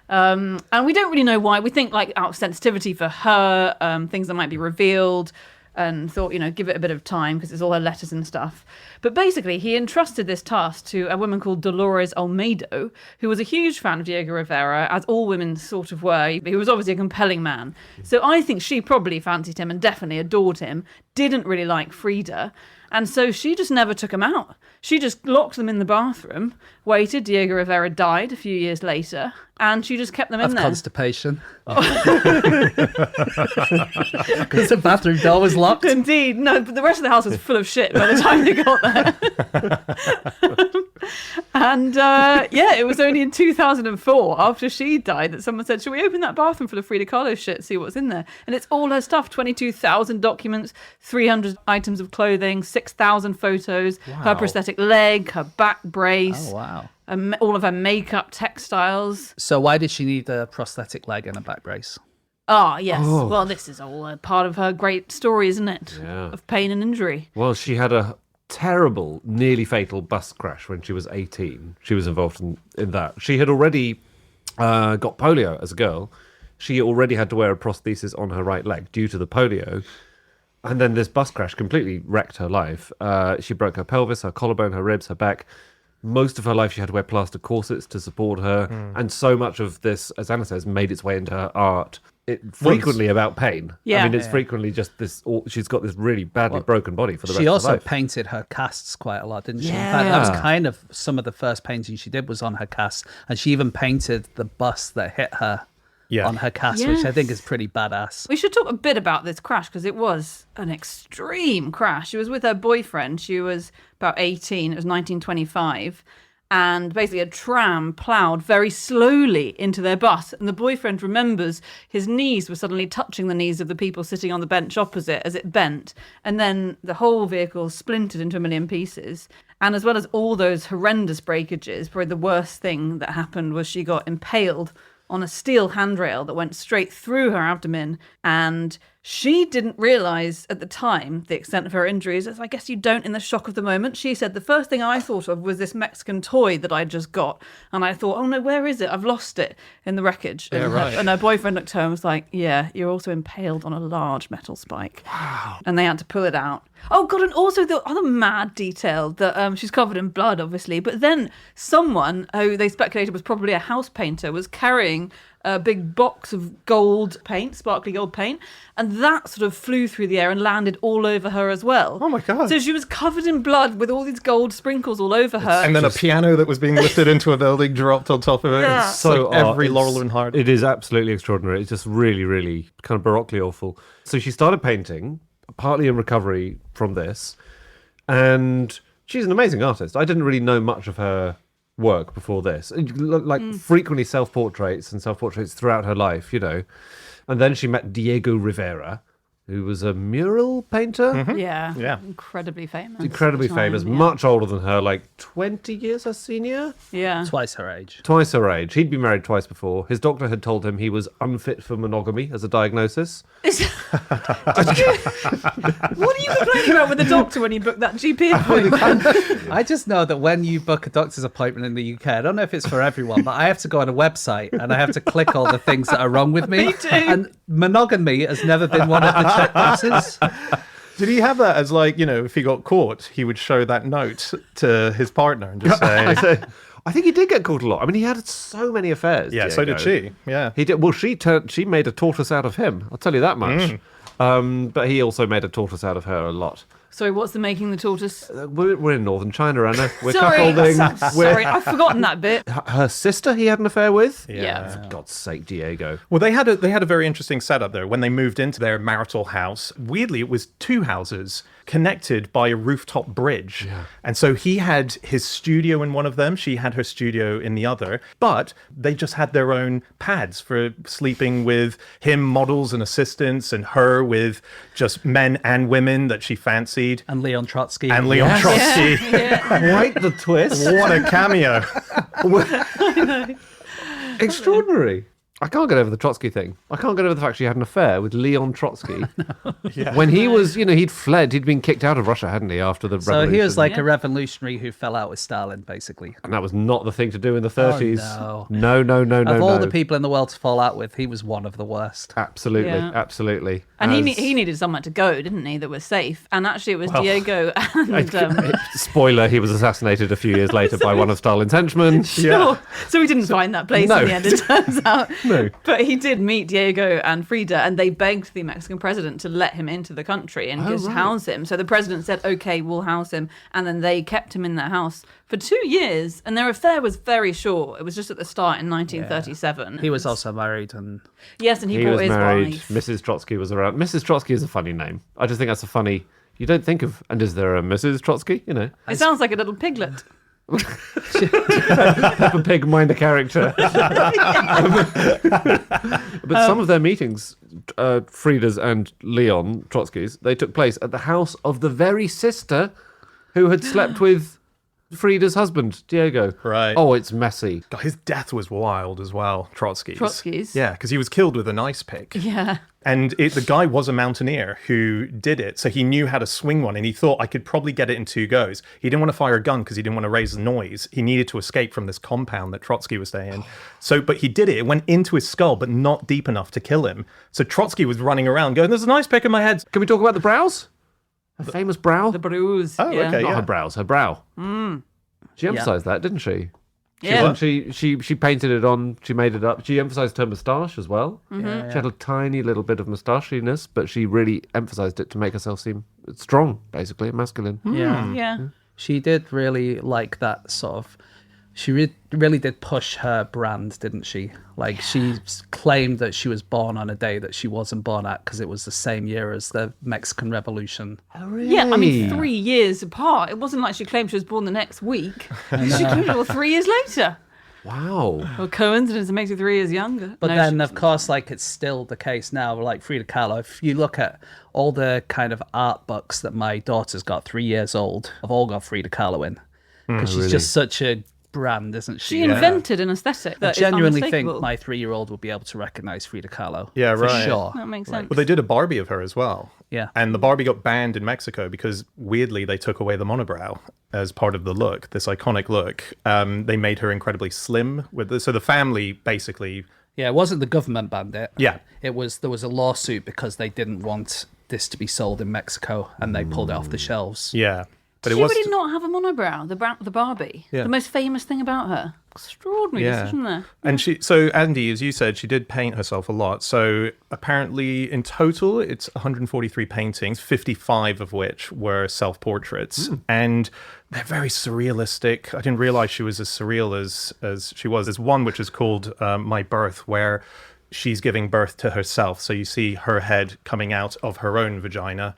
[SPEAKER 4] And we don't really know why. We think like out of sensitivity for her, things that might be revealed, and thought, give it a bit of time because it's all her letters and stuff. But basically, he entrusted this task to a woman called Dolores Olmedo, who was a huge fan of Diego Rivera, as all women sort of were. He was obviously a compelling man. So I think she probably fancied him and definitely adored him, didn't really like Frida. And so she just never took him out. She just locked them in the bathroom, waited. Diego Rivera died a few years later, and she just kept them in
[SPEAKER 3] Of
[SPEAKER 4] there.
[SPEAKER 3] constipation. Because the bathroom door was locked.
[SPEAKER 4] Indeed. No, but the rest of the house was full of shit by the time they got there. And it was only in 2004, after she died, that someone said, "Should we open that bathroom full of Frida Kahlo shit, see what's in there?" And it's all her stuff: 22,000 documents, 300 items of clothing, 6,000 photos, her prosthetic leg, her back brace.
[SPEAKER 3] Oh, wow.
[SPEAKER 4] All of her makeup, textiles.
[SPEAKER 3] So why did she need a prosthetic leg and a back brace?
[SPEAKER 4] Ah, yes. Well, this is all a part of her great story, isn't it?
[SPEAKER 5] Yeah.
[SPEAKER 4] Of pain and injury.
[SPEAKER 5] Well, she had a terrible, nearly fatal bus crash when she was 18. She was involved in that. She had already got polio as a girl. She already had to wear a prosthesis on her right leg due to the polio. And then this bus crash completely wrecked her life. She broke her pelvis, her collarbone, her ribs, her back. Most of her life, she had to wear plaster corsets to support her. And so much of this, as Anna says, made its way into her art. It's frequently about pain.
[SPEAKER 4] Yeah.
[SPEAKER 5] I mean, it's frequently just this. She's got this really badly broken body for the rest
[SPEAKER 3] She
[SPEAKER 5] of her
[SPEAKER 3] also
[SPEAKER 5] life.
[SPEAKER 3] painted her casts quite a lot, didn't she?
[SPEAKER 5] Yeah.
[SPEAKER 3] In fact, that was kind of some of the first painting she did was on her casts. And she even painted the bus that hit her on her cast, which I think is pretty badass.
[SPEAKER 4] We should talk a bit about this crash because it was an extreme crash. She was with her boyfriend. She was about 18. It was 1925. And basically a tram ploughed very slowly into their bus. And the boyfriend remembers his knees were suddenly touching the knees of the people sitting on the bench opposite as it bent. And then the whole vehicle splintered into a million pieces. And as well as all those horrendous breakages, probably the worst thing that happened was she got impaled on a steel handrail that went straight through her abdomen. And she didn't realise at the time the extent of her injuries, as I guess you don't in the shock of the moment. She said, the first thing I thought of was this Mexican toy that I just got. And I thought, oh no, where is it? I've lost it in the wreckage. And her boyfriend looked at her and was like, yeah, you're also impaled on a large metal spike. Wow. And they had to pull it out. Oh God, and also the other mad detail that she's covered in blood, obviously. But then someone who they speculated was probably a house painter was carrying a big box of gold paint, sparkly gold paint, and that sort of flew through the air and landed all over her as well.
[SPEAKER 2] Oh my God.
[SPEAKER 4] So she was covered in blood with all these gold sprinkles all over her.
[SPEAKER 2] And then a piano that was being lifted into a building dropped on top of it.
[SPEAKER 4] Yeah.
[SPEAKER 2] It's so
[SPEAKER 5] art.
[SPEAKER 2] every Laurel and Hardy.
[SPEAKER 5] It is absolutely extraordinary. It's just really, really kind of baroquely awful. So she started painting, partly in recovery from this, and she's an amazing artist. I didn't really know much of her work before this, frequently self-portraits throughout her life, you know. And then she met Diego Rivera, who was a mural painter.
[SPEAKER 4] Yeah. Incredibly famous.
[SPEAKER 5] Incredibly
[SPEAKER 4] at the time,
[SPEAKER 5] famous,
[SPEAKER 4] yeah.
[SPEAKER 5] much older than her, like 20 years her senior.
[SPEAKER 4] Yeah.
[SPEAKER 3] Twice her age.
[SPEAKER 5] Twice her age. He'd been married twice before. His doctor had told him he was unfit for monogamy as a diagnosis.
[SPEAKER 4] What are you complaining about with the doctor when you booked that GP appointment?
[SPEAKER 3] I just know that when you book a doctor's appointment in the UK, I don't know if it's for everyone, but I have to go on a website and I have to click all the things that are wrong with me.
[SPEAKER 4] Me too.
[SPEAKER 3] And monogamy has never been one of the checkboxes.
[SPEAKER 2] Did he have that as like, you know, if he got caught, he would show that note to his partner and just say...
[SPEAKER 5] I think he did get caught a lot. I mean, he had so many affairs.
[SPEAKER 2] Yeah, so did she. Yeah.
[SPEAKER 5] He did. Well, she made a tortoise out of him. I'll tell you that much. But he also made a tortoise out of her a lot.
[SPEAKER 4] Sorry, what's the making the tortoise?
[SPEAKER 5] We're in northern China, Anna. We're
[SPEAKER 4] Sorry,
[SPEAKER 5] cuckolding.
[SPEAKER 4] sorry, I've forgotten that bit.
[SPEAKER 5] Her sister he had an affair with?
[SPEAKER 4] Yeah.
[SPEAKER 5] For God's sake, Diego.
[SPEAKER 2] Well, they had a very interesting setup there. When they moved into their marital house, weirdly, it was two houses connected by a rooftop bridge. Yeah. And so he had his studio in one of them, she had her studio in the other, but they just had their own pads for sleeping with him, models and assistants, and her with just men and women that she fancied.
[SPEAKER 3] And Leon Trotsky.
[SPEAKER 2] Trotsky.
[SPEAKER 5] Quite the twist.
[SPEAKER 2] What a cameo.
[SPEAKER 5] Extraordinary. I can't get over the Trotsky thing. I can't get over the fact she had an affair with Leon Trotsky. When he was, he'd fled. He'd been kicked out of Russia, hadn't he, after the revolution?
[SPEAKER 3] So he was like a revolutionary who fell out with Stalin, basically.
[SPEAKER 5] And that was not the thing to do in the 30s.
[SPEAKER 3] Oh,
[SPEAKER 5] no.
[SPEAKER 3] Of all the people in the world to fall out with, he was one of the worst.
[SPEAKER 5] Absolutely,
[SPEAKER 4] Yeah.
[SPEAKER 5] absolutely.
[SPEAKER 4] And he needed somewhere to go, didn't he, that was safe. And actually it was Diego and...
[SPEAKER 5] Spoiler, he was assassinated a few years later by one of Stalin's henchmen.
[SPEAKER 4] Sure. So he didn't find that place
[SPEAKER 5] No.
[SPEAKER 4] in the end, it turns out.
[SPEAKER 5] No.
[SPEAKER 4] But he did meet Diego and Frida, and they begged the Mexican president to let him into the country and just house him. So the president said, okay, we'll house him. And then they kept him in their house for 2 years. And their affair was very short. It was just at the start in 1937.
[SPEAKER 3] He was also married and...
[SPEAKER 4] Yes, and he
[SPEAKER 5] He
[SPEAKER 4] brought
[SPEAKER 5] was
[SPEAKER 4] his
[SPEAKER 5] married.
[SPEAKER 4] wife.
[SPEAKER 5] Mrs. Trotsky was around. Mrs. Trotsky is a funny name. I just think that's a funny... You don't think of... And is there a Mrs. Trotsky?
[SPEAKER 4] It sounds like a little piglet.
[SPEAKER 5] Peppa Pig, mind a character. But some of their meetings, Frida's and Leon Trotsky's, they took place at the house of the very sister who had slept with Frida's husband, Diego.
[SPEAKER 2] Right.
[SPEAKER 5] Oh, it's messy.
[SPEAKER 2] God, his death was wild as well, Trotsky's.
[SPEAKER 4] Trotsky's?
[SPEAKER 2] Yeah, because he was killed with an ice pick.
[SPEAKER 4] Yeah.
[SPEAKER 2] And the guy was a mountaineer who did it, so he knew how to swing one, and he thought, I could probably get it in 2 goes. He didn't want to fire a gun because he didn't want to raise the noise. He needed to escape from this compound that Trotsky was staying in. But he did it. It went into his skull, but not deep enough to kill him. So Trotsky was running around going, there's an ice pick in my head.
[SPEAKER 5] Can we talk about the brows? Her famous brow?
[SPEAKER 4] The bruise.
[SPEAKER 2] Oh,
[SPEAKER 4] yeah.
[SPEAKER 2] okay.
[SPEAKER 5] Not
[SPEAKER 2] Yeah.
[SPEAKER 5] her brows, her brow. She emphasised that, didn't she?
[SPEAKER 4] Yeah.
[SPEAKER 5] She painted it on, she made it up. She emphasised her moustache as well. She had a tiny little bit of moustachiness, but she really emphasised it to make herself seem strong, basically, masculine.
[SPEAKER 3] Yeah.
[SPEAKER 4] Yeah.
[SPEAKER 3] She did really like that sort of. She really did push her brand, didn't she? Like, she claimed that she was born on a day that she wasn't born at because it was the same year as the Mexican Revolution.
[SPEAKER 5] Oh, really?
[SPEAKER 4] Yeah, I mean, 3 years apart. It wasn't like she claimed she was born the next week. She claimed it was 3 years later.
[SPEAKER 5] Wow.
[SPEAKER 4] Well, coincidence, it makes you 3 years younger.
[SPEAKER 3] But
[SPEAKER 4] No,
[SPEAKER 3] then,
[SPEAKER 4] she-
[SPEAKER 3] of course, like, it's still the case now. Like Frida Kahlo, if you look at all the kind of art books that my daughter's got, 3 years old, have all got Frida Kahlo in. Because she's just such a brand, isn't she?
[SPEAKER 4] she invented an aesthetic
[SPEAKER 3] I
[SPEAKER 4] that
[SPEAKER 3] genuinely
[SPEAKER 4] is
[SPEAKER 3] think
[SPEAKER 4] unmistakable.
[SPEAKER 3] my 3-year-old would be able to recognize Frida Kahlo.
[SPEAKER 2] Yeah,
[SPEAKER 3] for
[SPEAKER 2] right.
[SPEAKER 3] sure.
[SPEAKER 4] That makes sense.
[SPEAKER 2] Well, they did a Barbie of her as well.
[SPEAKER 3] Yeah.
[SPEAKER 2] And the Barbie got banned in Mexico because, weirdly, they took away the monobrow as part of the look, this iconic look. They made her incredibly slim. So the family basically...
[SPEAKER 3] Yeah, it wasn't the government banned it.
[SPEAKER 2] Yeah.
[SPEAKER 3] There was a lawsuit because they didn't want this to be sold in Mexico and they pulled it off the shelves.
[SPEAKER 2] Yeah. But
[SPEAKER 4] Did
[SPEAKER 2] it
[SPEAKER 4] she
[SPEAKER 2] was...
[SPEAKER 4] really not have a monobrow? The Barbie?
[SPEAKER 2] Yeah.
[SPEAKER 4] The most famous thing about her? Extraordinary, isn't there?
[SPEAKER 2] And so Andy, as you said, she did paint herself a lot. So apparently in total, it's 143 paintings, 55 of which were self-portraits. And they're very surrealistic. I didn't realize she was as surreal as she was. There's one which is called My Birth, where she's giving birth to herself. So you see her head coming out of her own vagina.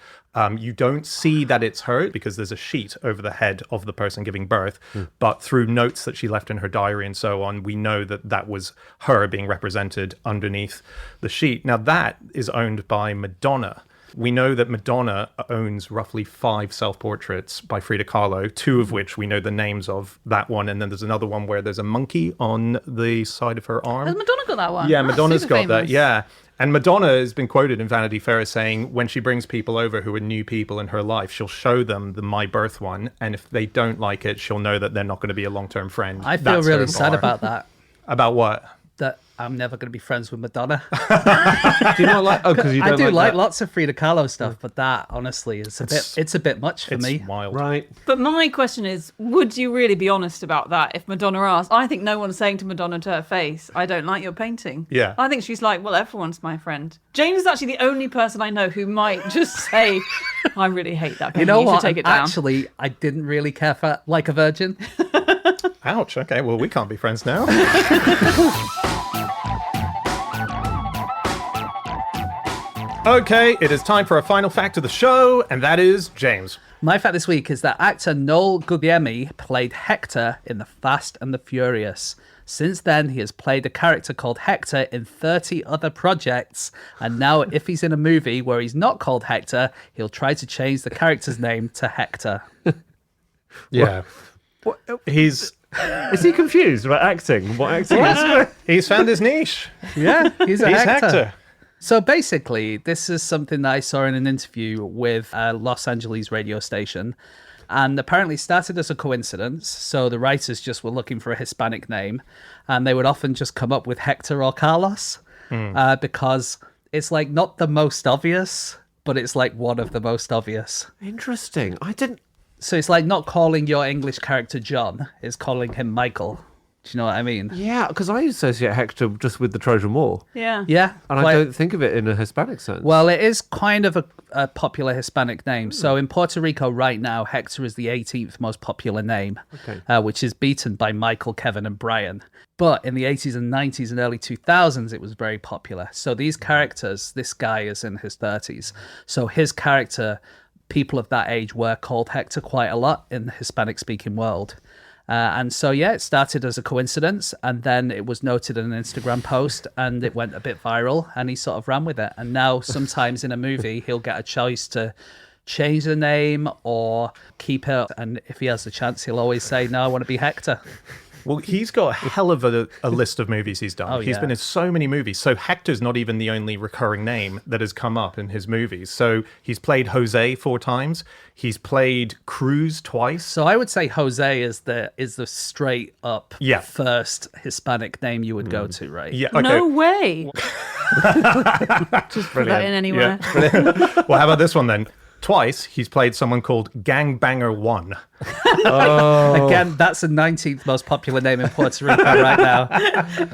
[SPEAKER 2] You don't see that it's her because there's a sheet over the head of the person giving birth. But through notes that she left in her diary and so on, we know that that was her being represented underneath the sheet. Now, that is owned by Madonna. We know that Madonna owns roughly 5 self-portraits by Frida Kahlo, 2 of which we know the names of, that one. And then there's another one where there's a monkey on the side of her arm.
[SPEAKER 4] Has Madonna got that one?
[SPEAKER 2] Yeah,
[SPEAKER 4] That's
[SPEAKER 2] Madonna's
[SPEAKER 4] super
[SPEAKER 2] got that,
[SPEAKER 4] famous.
[SPEAKER 2] yeah. And Madonna has been quoted in Vanity Fair as saying when she brings people over who are new people in her life, she'll show them the My Birth one. And if they don't like it, she'll know that they're not going to be a long-term friend.
[SPEAKER 3] I feel
[SPEAKER 2] That's her
[SPEAKER 3] really sad
[SPEAKER 2] bar.
[SPEAKER 3] about that.
[SPEAKER 2] About what?
[SPEAKER 3] That I'm never going to be friends with Madonna.
[SPEAKER 5] Do you not like... Oh, because you don't
[SPEAKER 3] I do like
[SPEAKER 5] that?
[SPEAKER 3] lots of Frida Kahlo stuff, but that honestly is it's a bit much for
[SPEAKER 2] It's
[SPEAKER 3] me.
[SPEAKER 2] wild.
[SPEAKER 5] Right.
[SPEAKER 4] But my question is, would you really be honest about that if Madonna asked? I think no one's saying to Madonna to her face, I don't like your painting.
[SPEAKER 2] Yeah.
[SPEAKER 4] I think she's like, well, everyone's my friend. James is actually the only person I know who might just say, I really hate that.
[SPEAKER 3] You know
[SPEAKER 4] should
[SPEAKER 3] what?
[SPEAKER 4] take it down.
[SPEAKER 3] Actually, I didn't really care for Like a Virgin.
[SPEAKER 2] Ouch. Okay, well, we can't be friends now. Okay, it is time for a final fact of the show, and that is James.
[SPEAKER 3] My fact this week is that actor Noel Guglielmi played Hector in The Fast and the Furious. Since then, he has played a character called Hector in 30 other projects, and now if he's in a movie where he's not called Hector, he'll try to change the character's name to Hector.
[SPEAKER 2] Yeah. He's
[SPEAKER 5] Is he confused about acting? What acting is?
[SPEAKER 2] he's found his niche.
[SPEAKER 3] Yeah, he's a
[SPEAKER 2] He's
[SPEAKER 3] Hector.
[SPEAKER 2] Hector.
[SPEAKER 3] So basically, this is something that I saw in an interview with a Los Angeles radio station, and apparently started as a coincidence. So the writers just were looking for a Hispanic name, and they would often just come up with Hector or Carlos because it's like not the most obvious, but it's like one of the most obvious.
[SPEAKER 5] Interesting. I didn't...
[SPEAKER 3] So it's like not calling your English character John, it's calling him Michael. Do you know what I mean?
[SPEAKER 5] Yeah, because I associate Hector just with the Trojan War.
[SPEAKER 4] Yeah.
[SPEAKER 3] Yeah.
[SPEAKER 5] And
[SPEAKER 3] quite-
[SPEAKER 5] I don't think of it in a Hispanic sense.
[SPEAKER 3] Well, it is kind of a popular Hispanic name. So in Puerto Rico right now, Hector is the 18th most popular name, which is beaten by Michael, Kevin, and Brian. But in the 80s and 90s and early 2000s, it was very popular. So these characters, this guy is in his 30s. So his character, people of that age were called Hector quite a lot in the Hispanic-speaking world. And so, yeah, it started as a coincidence, and then it was noted in an Instagram post, and it went a bit viral, and he sort of ran with it. And now, sometimes in a movie, he'll get a choice to change the name or keep it. And if he has the chance, he'll always say, no, I want to be Hector.
[SPEAKER 2] Well, he's got a hell of a list of movies he's done.
[SPEAKER 3] Oh,
[SPEAKER 2] He's
[SPEAKER 3] yeah.
[SPEAKER 2] been in so many movies. So Hector's not even the only recurring name that has come up in his movies. So he's played Jose 4 times. He's played Cruz twice.
[SPEAKER 3] So I would say Jose is the straight up
[SPEAKER 2] Yeah.
[SPEAKER 3] first Hispanic name you would go to, right?
[SPEAKER 2] Yeah, okay.
[SPEAKER 4] No way. Just put that in anywhere.
[SPEAKER 2] Well, how about this one then? Twice, he's played someone called Gangbanger 1.
[SPEAKER 3] Again, that's the 19th most popular name in Puerto Rico right now.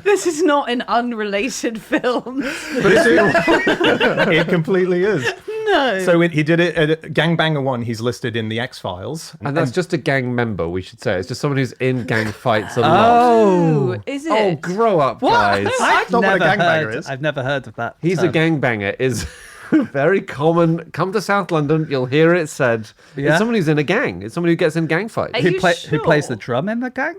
[SPEAKER 4] This is not an unrelated film.
[SPEAKER 2] But it completely is.
[SPEAKER 4] No.
[SPEAKER 2] So he did it at Gangbanger 1, he's listed in the X-Files.
[SPEAKER 5] And that's just a gang member, we should say. It's just someone who's in gang fights a lot.
[SPEAKER 4] Oh, is it?
[SPEAKER 5] Oh, grow up, guys.
[SPEAKER 2] That's not what a gangbanger is.
[SPEAKER 3] I've never heard of that.
[SPEAKER 5] He's a gangbanger is very common. Come to South London, you'll hear it said.
[SPEAKER 3] Yeah.
[SPEAKER 5] It's someone who's in a gang. It's somebody who gets in gang fights.
[SPEAKER 4] Are
[SPEAKER 3] Who
[SPEAKER 4] you
[SPEAKER 3] who plays
[SPEAKER 4] sure?
[SPEAKER 3] the drum in the gang?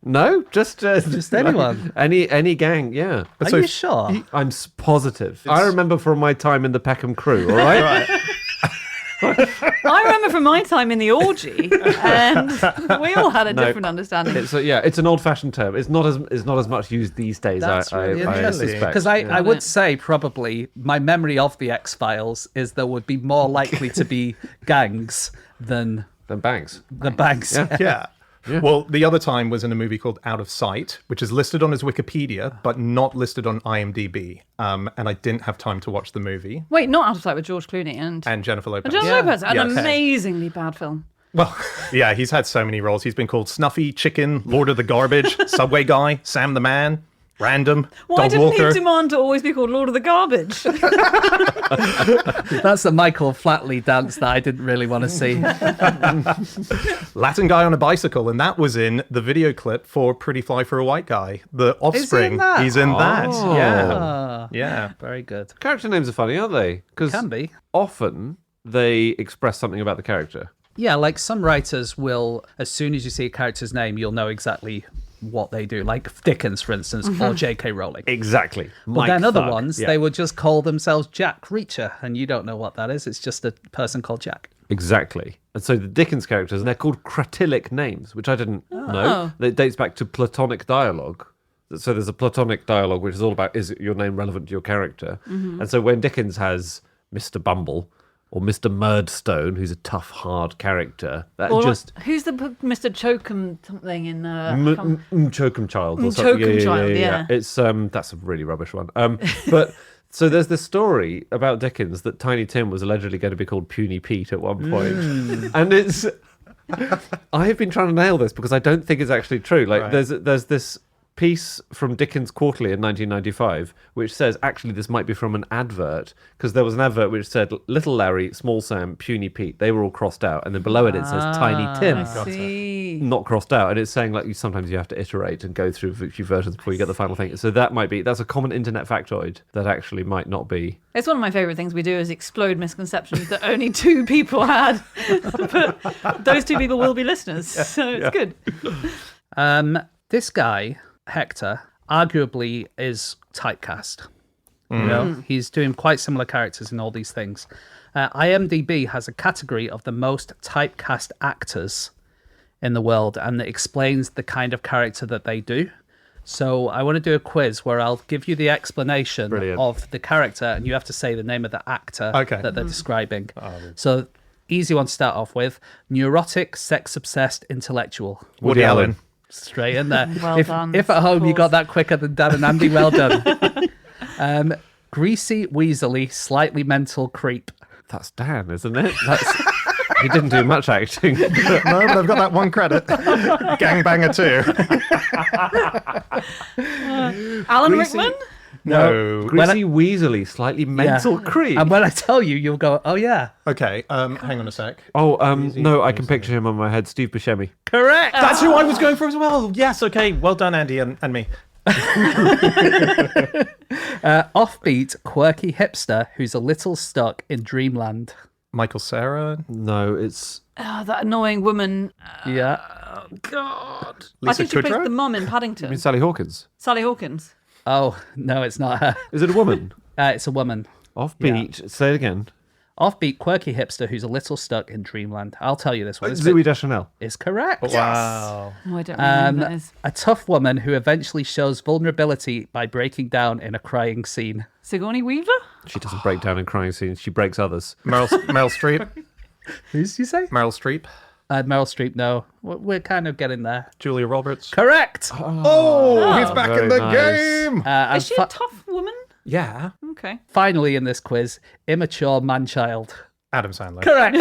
[SPEAKER 5] No, just
[SPEAKER 3] anyone.
[SPEAKER 5] any gang, yeah.
[SPEAKER 3] Are
[SPEAKER 2] So
[SPEAKER 3] you sure?
[SPEAKER 5] I'm positive. I remember from my time in the Peckham crew, all right?
[SPEAKER 4] I remember from my time in the orgy, and we all had a different understanding.
[SPEAKER 5] It's an old-fashioned term. It's not as much used these days.
[SPEAKER 3] That's really
[SPEAKER 5] I
[SPEAKER 3] interesting.
[SPEAKER 5] suspect.
[SPEAKER 3] Because I would say probably my memory of the X-Files is there would be more likely to be gangs than
[SPEAKER 5] Then banks.
[SPEAKER 3] the banks.
[SPEAKER 2] Yeah. Well, the other time was in a movie called Out of Sight, which is listed on his Wikipedia, but not listed on IMDb. And I didn't have time to watch the movie.
[SPEAKER 4] Wait, not Out of Sight with George Clooney and
[SPEAKER 2] Jennifer Lopez.
[SPEAKER 4] Jennifer Lopez. An
[SPEAKER 2] Yes.
[SPEAKER 4] amazingly bad film.
[SPEAKER 2] Well, yeah, he's had so many roles. He's been called Snuffy, Chicken, Lord of the Garbage, Subway Guy, Sam the Man, Random,
[SPEAKER 4] Why
[SPEAKER 2] Dog
[SPEAKER 4] didn't
[SPEAKER 2] Walker.
[SPEAKER 4] he demand to always be called Lord of the Garbage?
[SPEAKER 3] That's the Michael Flatley dance that I didn't really want to see.
[SPEAKER 2] Latin Guy on a Bicycle, and that was in the video clip for Pretty Fly for a White Guy. The Offspring.
[SPEAKER 3] that?
[SPEAKER 2] He's in that.
[SPEAKER 5] Oh.
[SPEAKER 2] Yeah. Yeah.
[SPEAKER 3] Very good.
[SPEAKER 5] Character names are funny, aren't they? Because
[SPEAKER 3] Can be.
[SPEAKER 5] often they express something about the character.
[SPEAKER 3] Yeah, like some writers will, as soon as you see a character's name, you'll know exactly what they do. Like Dickens, for instance, or J.K. Rowling.
[SPEAKER 5] Exactly.
[SPEAKER 3] But then other ones, they would just call themselves Jack Reacher, and you don't know what that is. It's just a person called Jack.
[SPEAKER 5] Exactly. And so the Dickens characters, they're called cratyllic names, which I didn't know. It dates back to Platonic dialogue. So there's a Platonic dialogue which is all about, is your name relevant to your character? And so when Dickens has Mr. Bumble or Mr. Murdstone, who's a tough, hard character, that
[SPEAKER 4] Or
[SPEAKER 5] just...
[SPEAKER 4] who's the Mr. Chokum something in
[SPEAKER 5] Chokum Child or something.
[SPEAKER 4] Chokum Child, yeah.
[SPEAKER 5] It's that's a really rubbish one. But so there's this story about Dickens that Tiny Tim was allegedly going to be called Puny Pete at one point, and it's. I have been trying to nail this because I don't think it's actually true. Like
[SPEAKER 2] Right.
[SPEAKER 5] there's this piece from Dickens Quarterly in 1995 which says actually this might be from an advert, because there was an advert which said Little Larry, Small Sam, Puny Pete. They were all crossed out, and then below it says Tiny Tim,
[SPEAKER 4] See.
[SPEAKER 5] not crossed out, and it's saying like sometimes you have to iterate and go through a few versions before you get the final thing. So that's a common internet factoid that actually might not be.
[SPEAKER 4] It's one of my favourite things we do is explode misconceptions that only 2 people had. But those 2 people will be listeners, so it's good.
[SPEAKER 3] This guy, Hector, arguably is typecast. You know, he's doing quite similar characters in all these things. IMDb has a category of the most typecast actors in the world, and it explains the kind of character that they do. So I want to do a quiz where I'll give you the explanation
[SPEAKER 5] Brilliant.
[SPEAKER 3] of the character, and you have to say the name of the actor that they're describing. So easy one to start off with: neurotic, sex-obsessed, intellectual.
[SPEAKER 2] Woody Allen.
[SPEAKER 3] Straight in there.
[SPEAKER 4] Well done.
[SPEAKER 3] If at home you
[SPEAKER 4] Of
[SPEAKER 3] got
[SPEAKER 4] course.
[SPEAKER 3] that quicker than Dan and Andy, well done. Greasy, weaselly, slightly mental creep.
[SPEAKER 5] That's Dan, isn't it? He didn't do much acting.
[SPEAKER 2] No, but I've got that one credit. Gangbanger 2.
[SPEAKER 4] Alan
[SPEAKER 5] Greasy-
[SPEAKER 4] Rickman?
[SPEAKER 2] No.
[SPEAKER 5] Greasy, weaselly, slightly mental creep.
[SPEAKER 3] And when I tell you, you'll go, oh yeah.
[SPEAKER 2] Okay, hang on a sec.
[SPEAKER 5] No, I can picture him on my head. Steve Buscemi.
[SPEAKER 3] Correct.
[SPEAKER 2] That's who I was going for as well. Yes, okay. Well done, Andy and me.
[SPEAKER 3] Offbeat, quirky hipster who's a little stuck in dreamland.
[SPEAKER 2] Michael Cera.
[SPEAKER 5] No, it's
[SPEAKER 4] Oh, that annoying woman.
[SPEAKER 3] Yeah.
[SPEAKER 4] God.
[SPEAKER 2] Lisa
[SPEAKER 4] I think she plays
[SPEAKER 2] Kudrow?
[SPEAKER 4] the mum in
[SPEAKER 5] I mean,
[SPEAKER 4] Paddington.
[SPEAKER 5] Sally Hawkins.
[SPEAKER 4] Sally Hawkins.
[SPEAKER 3] Oh, no, it's not her.
[SPEAKER 5] Is it a woman?
[SPEAKER 3] It's a woman.
[SPEAKER 5] Offbeat. Say it again.
[SPEAKER 3] Offbeat, quirky hipster who's a little stuck in dreamland. I'll tell you this one.
[SPEAKER 5] Zooey Deschanel.
[SPEAKER 3] Is correct.
[SPEAKER 2] Wow.
[SPEAKER 4] Oh, I don't remember who that is.
[SPEAKER 3] A tough woman who eventually shows vulnerability by breaking down in a crying scene.
[SPEAKER 4] Sigourney Weaver?
[SPEAKER 5] She doesn't break down in crying scenes. She breaks others.
[SPEAKER 2] Meryl Streep.
[SPEAKER 3] Who's you say?
[SPEAKER 2] Meryl Streep.
[SPEAKER 3] Meryl Streep, no. We're kind of getting there.
[SPEAKER 2] Julia Roberts.
[SPEAKER 3] Correct.
[SPEAKER 2] Oh, he's back in
[SPEAKER 5] Very
[SPEAKER 2] the
[SPEAKER 5] nice.
[SPEAKER 2] game.
[SPEAKER 3] And
[SPEAKER 4] Is she a tough woman?
[SPEAKER 2] Yeah.
[SPEAKER 4] Okay.
[SPEAKER 3] finally in this quiz, immature man-child.
[SPEAKER 2] Adam Sandler.
[SPEAKER 3] Correct.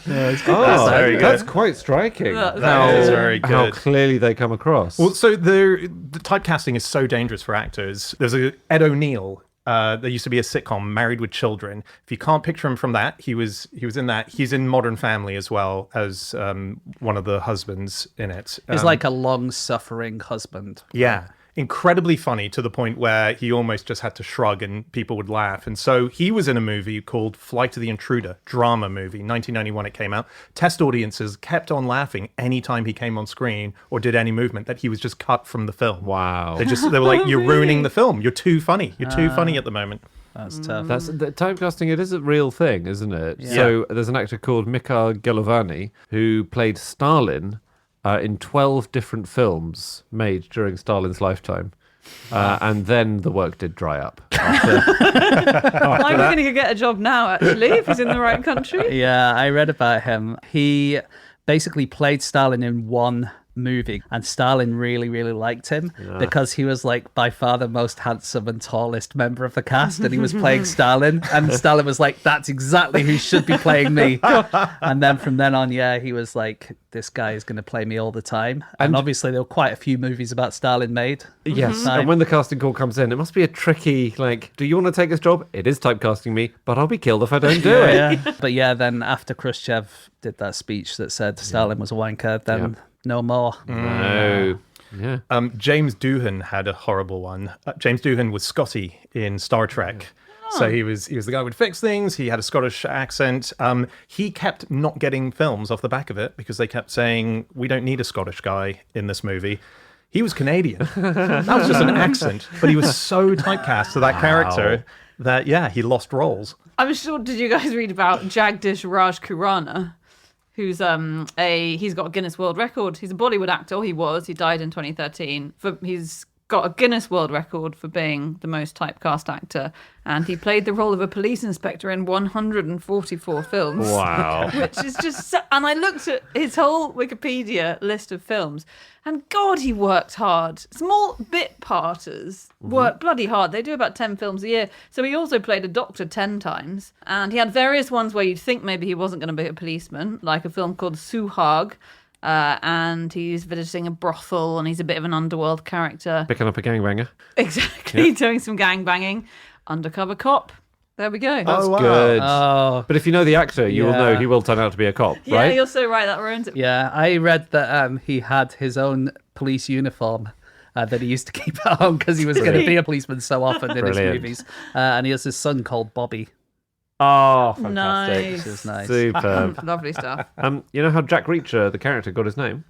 [SPEAKER 2] very good.
[SPEAKER 5] That's quite striking.
[SPEAKER 2] That is very
[SPEAKER 5] How
[SPEAKER 2] good.
[SPEAKER 5] clearly they come across.
[SPEAKER 2] Well, so the typecasting is so dangerous for actors. There's a Ed O'Neill. There used to be a sitcom, Married with Children. If you can't picture him from that, he was in that. He's in Modern Family as well as one of the husbands in it.
[SPEAKER 3] He's like a long-suffering husband.
[SPEAKER 2] Yeah. Incredibly funny to the point where he almost just had to shrug and people would laugh. And so he was in a movie called Flight of the Intruder, drama movie, 1991 it came out. Test audiences kept on laughing anytime he came on screen or did any movement that he was just cut from the film.
[SPEAKER 5] Wow.
[SPEAKER 2] They were like, you're ruining the film. You're too funny. You're too funny at the moment.
[SPEAKER 3] That's tough.
[SPEAKER 5] That's the typecasting. It is a real thing, isn't it?
[SPEAKER 3] Yeah.
[SPEAKER 5] So there's an actor called Mikhail Gelovani who played Stalin in 12 different films made during Stalin's lifetime. And then the work did dry up.
[SPEAKER 4] I'm going to get a job now, actually, if he's in the right country.
[SPEAKER 3] Yeah, I read about him. He basically played Stalin in one movie, and Stalin really, really liked him because he was like by far the most handsome and tallest member of the cast, and he was playing Stalin, and Stalin was like, that's exactly who should be playing me. And then from then on, he was like, this guy is going to play me all the time. And obviously there were quite a few movies about Stalin made.
[SPEAKER 5] Yes, and when the casting call comes in, it must be a tricky, like, do you want to take this job? It is typecasting me, but I'll be killed if I don't do it.
[SPEAKER 3] Yeah. But then after Khrushchev did that speech that said Stalin was a wanker, then no more.
[SPEAKER 5] No. Yeah.
[SPEAKER 2] James Doohan had a horrible one. James Doohan was Scotty in Star Trek. So he was the guy who would fix things. He had a Scottish accent. He kept not getting films off the back of it because they kept saying, we don't need a Scottish guy in this movie. He was Canadian. That was just an accent. But he was so typecast to that character that, he lost roles.
[SPEAKER 4] I'm sure, did you guys read about Jagdish Raj Khurrana? Who's he's got a Guinness World Record. He's a Bollywood actor. He died in 2013. He's got a Guinness World Record for being the most typecast actor, and he played the role of a police inspector in 144 films.
[SPEAKER 5] Wow.
[SPEAKER 4] Which is just and I looked at his whole Wikipedia list of films, and God, he worked hard. Small bit parters work bloody hard. They do about 10 films a year. So he also played a doctor 10 times, and he had various ones where you'd think maybe he wasn't going to be a policeman, like a film called Suhag. And he's visiting a brothel, and he's a bit of an underworld character.
[SPEAKER 5] Picking up a gangbanger.
[SPEAKER 4] Exactly, doing some gang banging. Undercover cop. There we go.
[SPEAKER 5] That's
[SPEAKER 2] wow.
[SPEAKER 5] good.
[SPEAKER 3] Oh.
[SPEAKER 5] But if you know the actor, you will know he will turn out to be a cop,
[SPEAKER 4] Yeah,
[SPEAKER 5] right?
[SPEAKER 4] you're so right. That ruins it.
[SPEAKER 3] Yeah, I read that he had his own police uniform that he used to keep at home because he was going to be a policeman so often in his
[SPEAKER 5] Brilliant.
[SPEAKER 3] movies. And he has his son called Bobby.
[SPEAKER 5] Oh, fantastic.
[SPEAKER 4] Nice.
[SPEAKER 3] Which is nice.
[SPEAKER 5] Superb.
[SPEAKER 4] Lovely stuff.
[SPEAKER 5] You know how Jack Reacher, the character, got his name?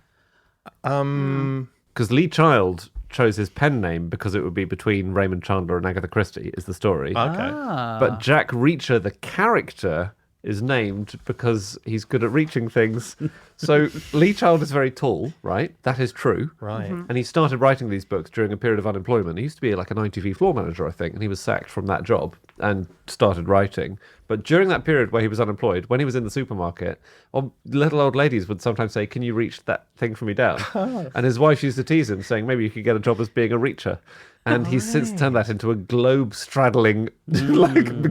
[SPEAKER 5] Because Lee Child chose his pen name because it would be between Raymond Chandler and Agatha Christie, is the story.
[SPEAKER 2] Okay.
[SPEAKER 5] But Jack Reacher, the character, is named because he's good at reaching things. So Lee Child is very tall, right? That is true.
[SPEAKER 2] Right.
[SPEAKER 5] And he started writing these books during a period of unemployment. He used to be like an ITV floor manager, I think, and he was sacked from that job and started writing. But during that period where he was unemployed, when he was in the supermarket, little old ladies would sometimes say, can you reach that thing for me down? And his wife used to tease him, saying, maybe you could get a job as being a reacher. And he's since turned that into a globe-straddling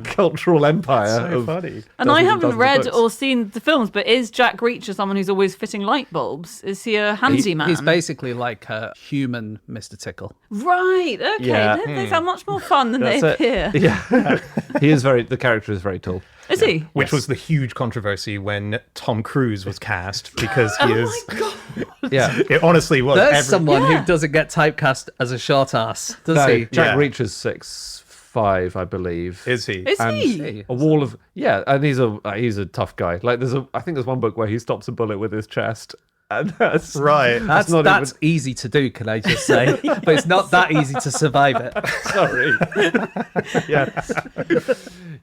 [SPEAKER 5] cultural empire.
[SPEAKER 2] So
[SPEAKER 5] of
[SPEAKER 2] funny.
[SPEAKER 4] And I
[SPEAKER 5] dozens
[SPEAKER 4] haven't
[SPEAKER 5] dozens of
[SPEAKER 4] read
[SPEAKER 5] books.
[SPEAKER 4] or seen the films, but is Jack Reacher someone who's always fitting light bulbs? Is he a handsy man?
[SPEAKER 3] He's basically like a human Mr. Tickle.
[SPEAKER 4] Right, okay.
[SPEAKER 5] Yeah.
[SPEAKER 4] They sound much more fun than they
[SPEAKER 5] That's
[SPEAKER 4] appear.
[SPEAKER 5] it. Yeah. The character is very tall.
[SPEAKER 4] Is he?
[SPEAKER 2] Which was the huge controversy when Tom Cruise was cast because he is.
[SPEAKER 4] Oh my God.
[SPEAKER 5] Yeah.
[SPEAKER 2] It honestly was.
[SPEAKER 3] There's someone
[SPEAKER 4] Yeah.
[SPEAKER 3] who doesn't get typecast as a short ass, does
[SPEAKER 5] No,
[SPEAKER 3] he?
[SPEAKER 5] Jack
[SPEAKER 2] Yeah.
[SPEAKER 5] Reacher's 6'5", 5, I believe.
[SPEAKER 2] Is he?
[SPEAKER 4] Is
[SPEAKER 5] And
[SPEAKER 4] he?
[SPEAKER 5] a wall of and he's a tough guy. Like I think there's one book where he stops a bullet with his chest, and that's
[SPEAKER 2] Right.
[SPEAKER 3] That's easy to do, can I just say? But it's not that easy to survive it.
[SPEAKER 5] sorry.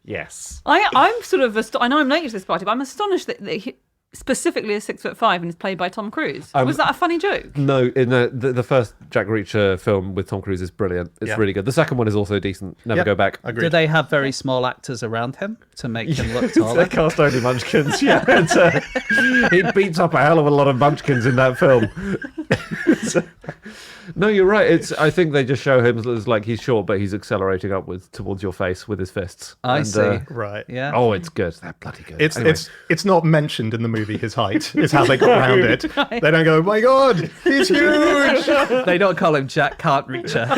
[SPEAKER 5] Yes.
[SPEAKER 4] I'm sort of I know I'm late to this party, but I'm astonished that he specifically is 6'5" and is played by Tom Cruise. Was that a funny joke?
[SPEAKER 5] No, the first Jack Reacher film with Tom Cruise is brilliant. It's really good. The second one is also decent. Never go back.
[SPEAKER 2] Agreed.
[SPEAKER 3] Do they have very small actors around him to make him look taller?
[SPEAKER 5] They cast only munchkins. Yeah, he beats up a hell of a lot of munchkins in that film. No, you're right. I think they just show him as like he's short, but he's accelerating upwards towards your face with his fists.
[SPEAKER 3] I see.
[SPEAKER 2] Right.
[SPEAKER 3] Yeah.
[SPEAKER 5] Oh, it's good. They're bloody good.
[SPEAKER 2] It's not mentioned in the movie, his height. It's how they got around it. They don't go, oh my God, he's huge.
[SPEAKER 3] They don't call him Jack Can't Reacher.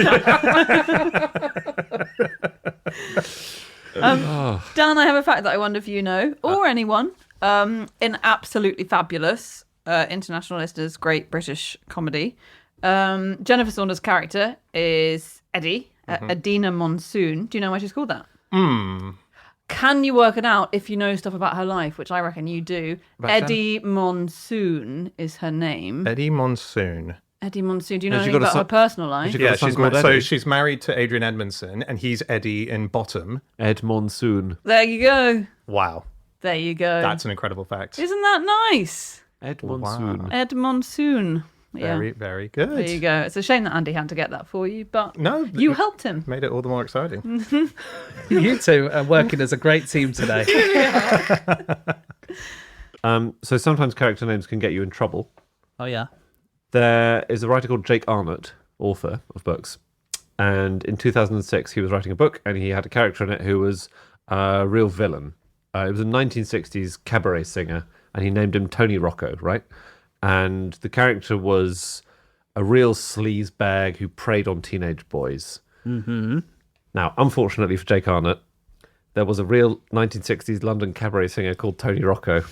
[SPEAKER 4] Dan, I have a fact that I wonder if you know, or anyone, in Absolutely Fabulous, international listeners, great British comedy. Jennifer Saunders' character is Eddie, Adina Monsoon. Do you know why she's called that? Can you work it out if you know stuff about her life, which I reckon you do? Eddie Monsoon is her name.
[SPEAKER 2] Eddie Monsoon.
[SPEAKER 4] Eddie Monsoon. Do you know
[SPEAKER 5] Has she
[SPEAKER 4] anything
[SPEAKER 5] got a
[SPEAKER 4] about her
[SPEAKER 5] son-
[SPEAKER 4] personal life?
[SPEAKER 5] she got a son called Eddie?
[SPEAKER 2] She's married to Adrian Edmondson, and he's Eddie in Bottom.
[SPEAKER 5] Ed Monsoon.
[SPEAKER 4] There you go.
[SPEAKER 2] Wow.
[SPEAKER 4] There you go.
[SPEAKER 2] That's an incredible fact.
[SPEAKER 4] Isn't that nice?
[SPEAKER 5] Ed Monsoon.
[SPEAKER 4] Ed Monsoon. Yeah.
[SPEAKER 2] Very, very good.
[SPEAKER 4] There you go. It's a shame that Andy had to get that for you, but
[SPEAKER 2] No,
[SPEAKER 4] you helped him.
[SPEAKER 2] Made it all the more exciting.
[SPEAKER 3] You two are working as a great team today.
[SPEAKER 5] So sometimes character names can get you in trouble.
[SPEAKER 3] Oh, yeah.
[SPEAKER 5] There is a writer called Jake Arnott, author of books. And in 2006, he was writing a book and he had a character in it who was a real villain. It was a 1960s cabaret singer and he named him Tony Rocco, right? And the character was a real sleazebag who preyed on teenage boys. Mm-hmm. Now, unfortunately for Jake Arnott, there was a real 1960s London cabaret singer called Tony Rocco,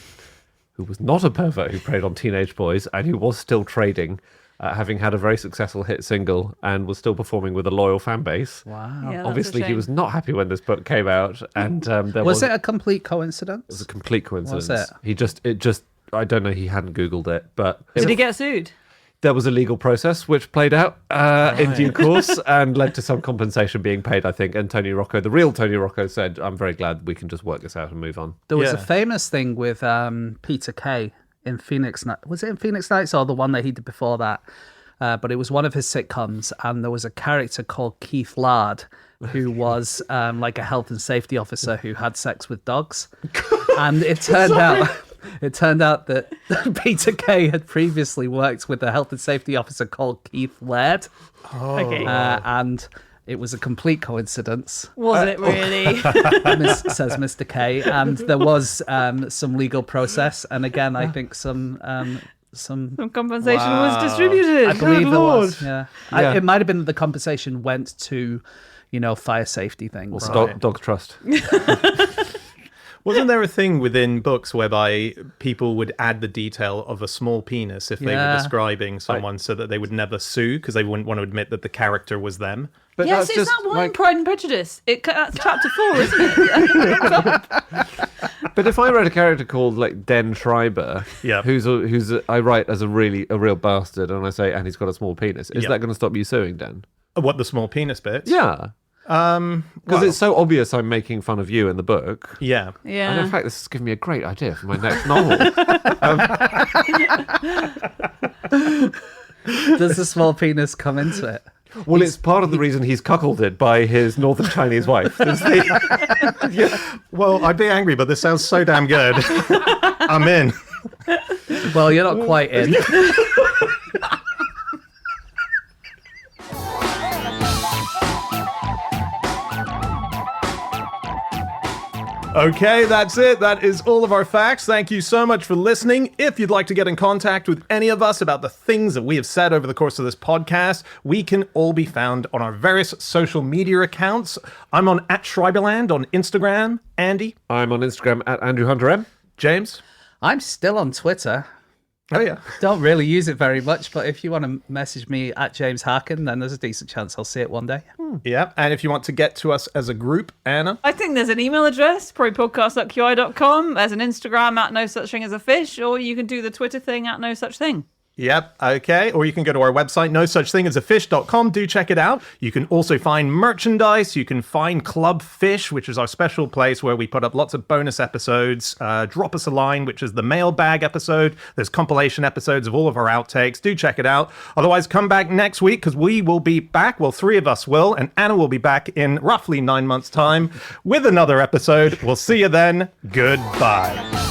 [SPEAKER 5] who was not a pervert who preyed on teenage boys and who was still trading, having had a very successful hit single and was still performing with a loyal fan base.
[SPEAKER 3] Wow.
[SPEAKER 4] Yeah, that's
[SPEAKER 5] Obviously,
[SPEAKER 4] a
[SPEAKER 5] he
[SPEAKER 4] shame.
[SPEAKER 5] was not happy when this book came out, and there
[SPEAKER 3] Was it a complete coincidence?
[SPEAKER 5] It was a complete coincidence.
[SPEAKER 3] Was it?
[SPEAKER 5] I don't know. He hadn't Googled it, but
[SPEAKER 4] Did he get sued?
[SPEAKER 5] there was a legal process which played out in due course and led to some compensation being paid, I think. And Tony Rocco, the real Tony Rocco, said, "I'm very glad we can just work this out and move on."
[SPEAKER 3] There was a
[SPEAKER 2] Yeah.
[SPEAKER 3] famous thing with Peter Kay in Phoenix Nights. Was it in Phoenix Nights or the one that he did before that? But it was one of his sitcoms, and there was a character called Keith Lard, who was like a health and safety officer who had sex with dogs. And it turned out that Peter Kay had previously worked with a health and safety officer called Keith Laird.
[SPEAKER 4] Okay.
[SPEAKER 3] And it was a complete coincidence,
[SPEAKER 4] Was it really?
[SPEAKER 3] says Mr. Kay. And there was some legal process. And again, I think some
[SPEAKER 4] Some compensation was distributed.
[SPEAKER 3] I believe
[SPEAKER 4] Good
[SPEAKER 3] there
[SPEAKER 4] Lord.
[SPEAKER 3] was. Yeah.
[SPEAKER 5] Yeah.
[SPEAKER 3] It might have been that the compensation went to, fire safety things.
[SPEAKER 5] Dog trust.
[SPEAKER 2] Wasn't there a thing within books whereby people would add the detail of a small penis if they were
[SPEAKER 3] Yeah.
[SPEAKER 2] describing someone so that they would never sue because they wouldn't want to admit that the character was them?
[SPEAKER 5] But
[SPEAKER 4] Yes,
[SPEAKER 5] that's
[SPEAKER 4] is
[SPEAKER 5] just
[SPEAKER 4] that one
[SPEAKER 5] like-
[SPEAKER 4] Pride and Prejudice? That's chapter 4, isn't it?
[SPEAKER 5] But if I wrote a character called like Den Schreiber,
[SPEAKER 2] Yeah.
[SPEAKER 5] I write as a real bastard, and I say, and he's got a small penis, is
[SPEAKER 2] Yeah.
[SPEAKER 5] that going to stop you suing, Den?
[SPEAKER 2] What, the small penis bit?
[SPEAKER 5] Yeah, because it's so obvious I'm making fun of you in the book.
[SPEAKER 2] Yeah.
[SPEAKER 5] And in
[SPEAKER 4] Yeah.
[SPEAKER 5] fact, this has given me a great idea for my next novel.
[SPEAKER 3] Does the small penis come into it?
[SPEAKER 5] Well, it's part of the reason he's cuckolded by his northern Chinese wife.
[SPEAKER 2] Well, I'd be angry, but this sounds so damn good. I'm in.
[SPEAKER 3] Well, you're not quite in.
[SPEAKER 2] Okay, that's it. That is all of our facts. Thank you so much for listening. If you'd like to get in contact with any of us about the things that we have said over the course of this podcast, we can all be found on our various social media accounts. I'm on @Schreiberland on Instagram. Andy,
[SPEAKER 5] I'm on Instagram @AndrewHunterM.
[SPEAKER 2] James,
[SPEAKER 3] I'm still on Twitter.
[SPEAKER 2] Oh, yeah.
[SPEAKER 3] Don't really use it very much, but if you want to message me at James Harkin, then there's a decent chance I'll see it one day.
[SPEAKER 2] Yeah. And if you want to get to us as a group, Anna?
[SPEAKER 4] I think there's an email address, probablypodcast.qi.com. There's an Instagram at no such thing as a fish, or you can do the Twitter thing at no such thing.
[SPEAKER 2] Yep, okay. Or you can go to our website, nosuchthingasafish.com. Do check it out. You can also find merchandise. You can find Club Fish, which is our special place where we put up lots of bonus episodes. Drop Us a Line, which is the mailbag episode. There's compilation episodes of all of our outtakes. Do check it out. Otherwise, come back next week because we will be back. Well, 3 of us will, and Anna will be back in roughly 9 months' time with another episode. We'll see you then. Goodbye.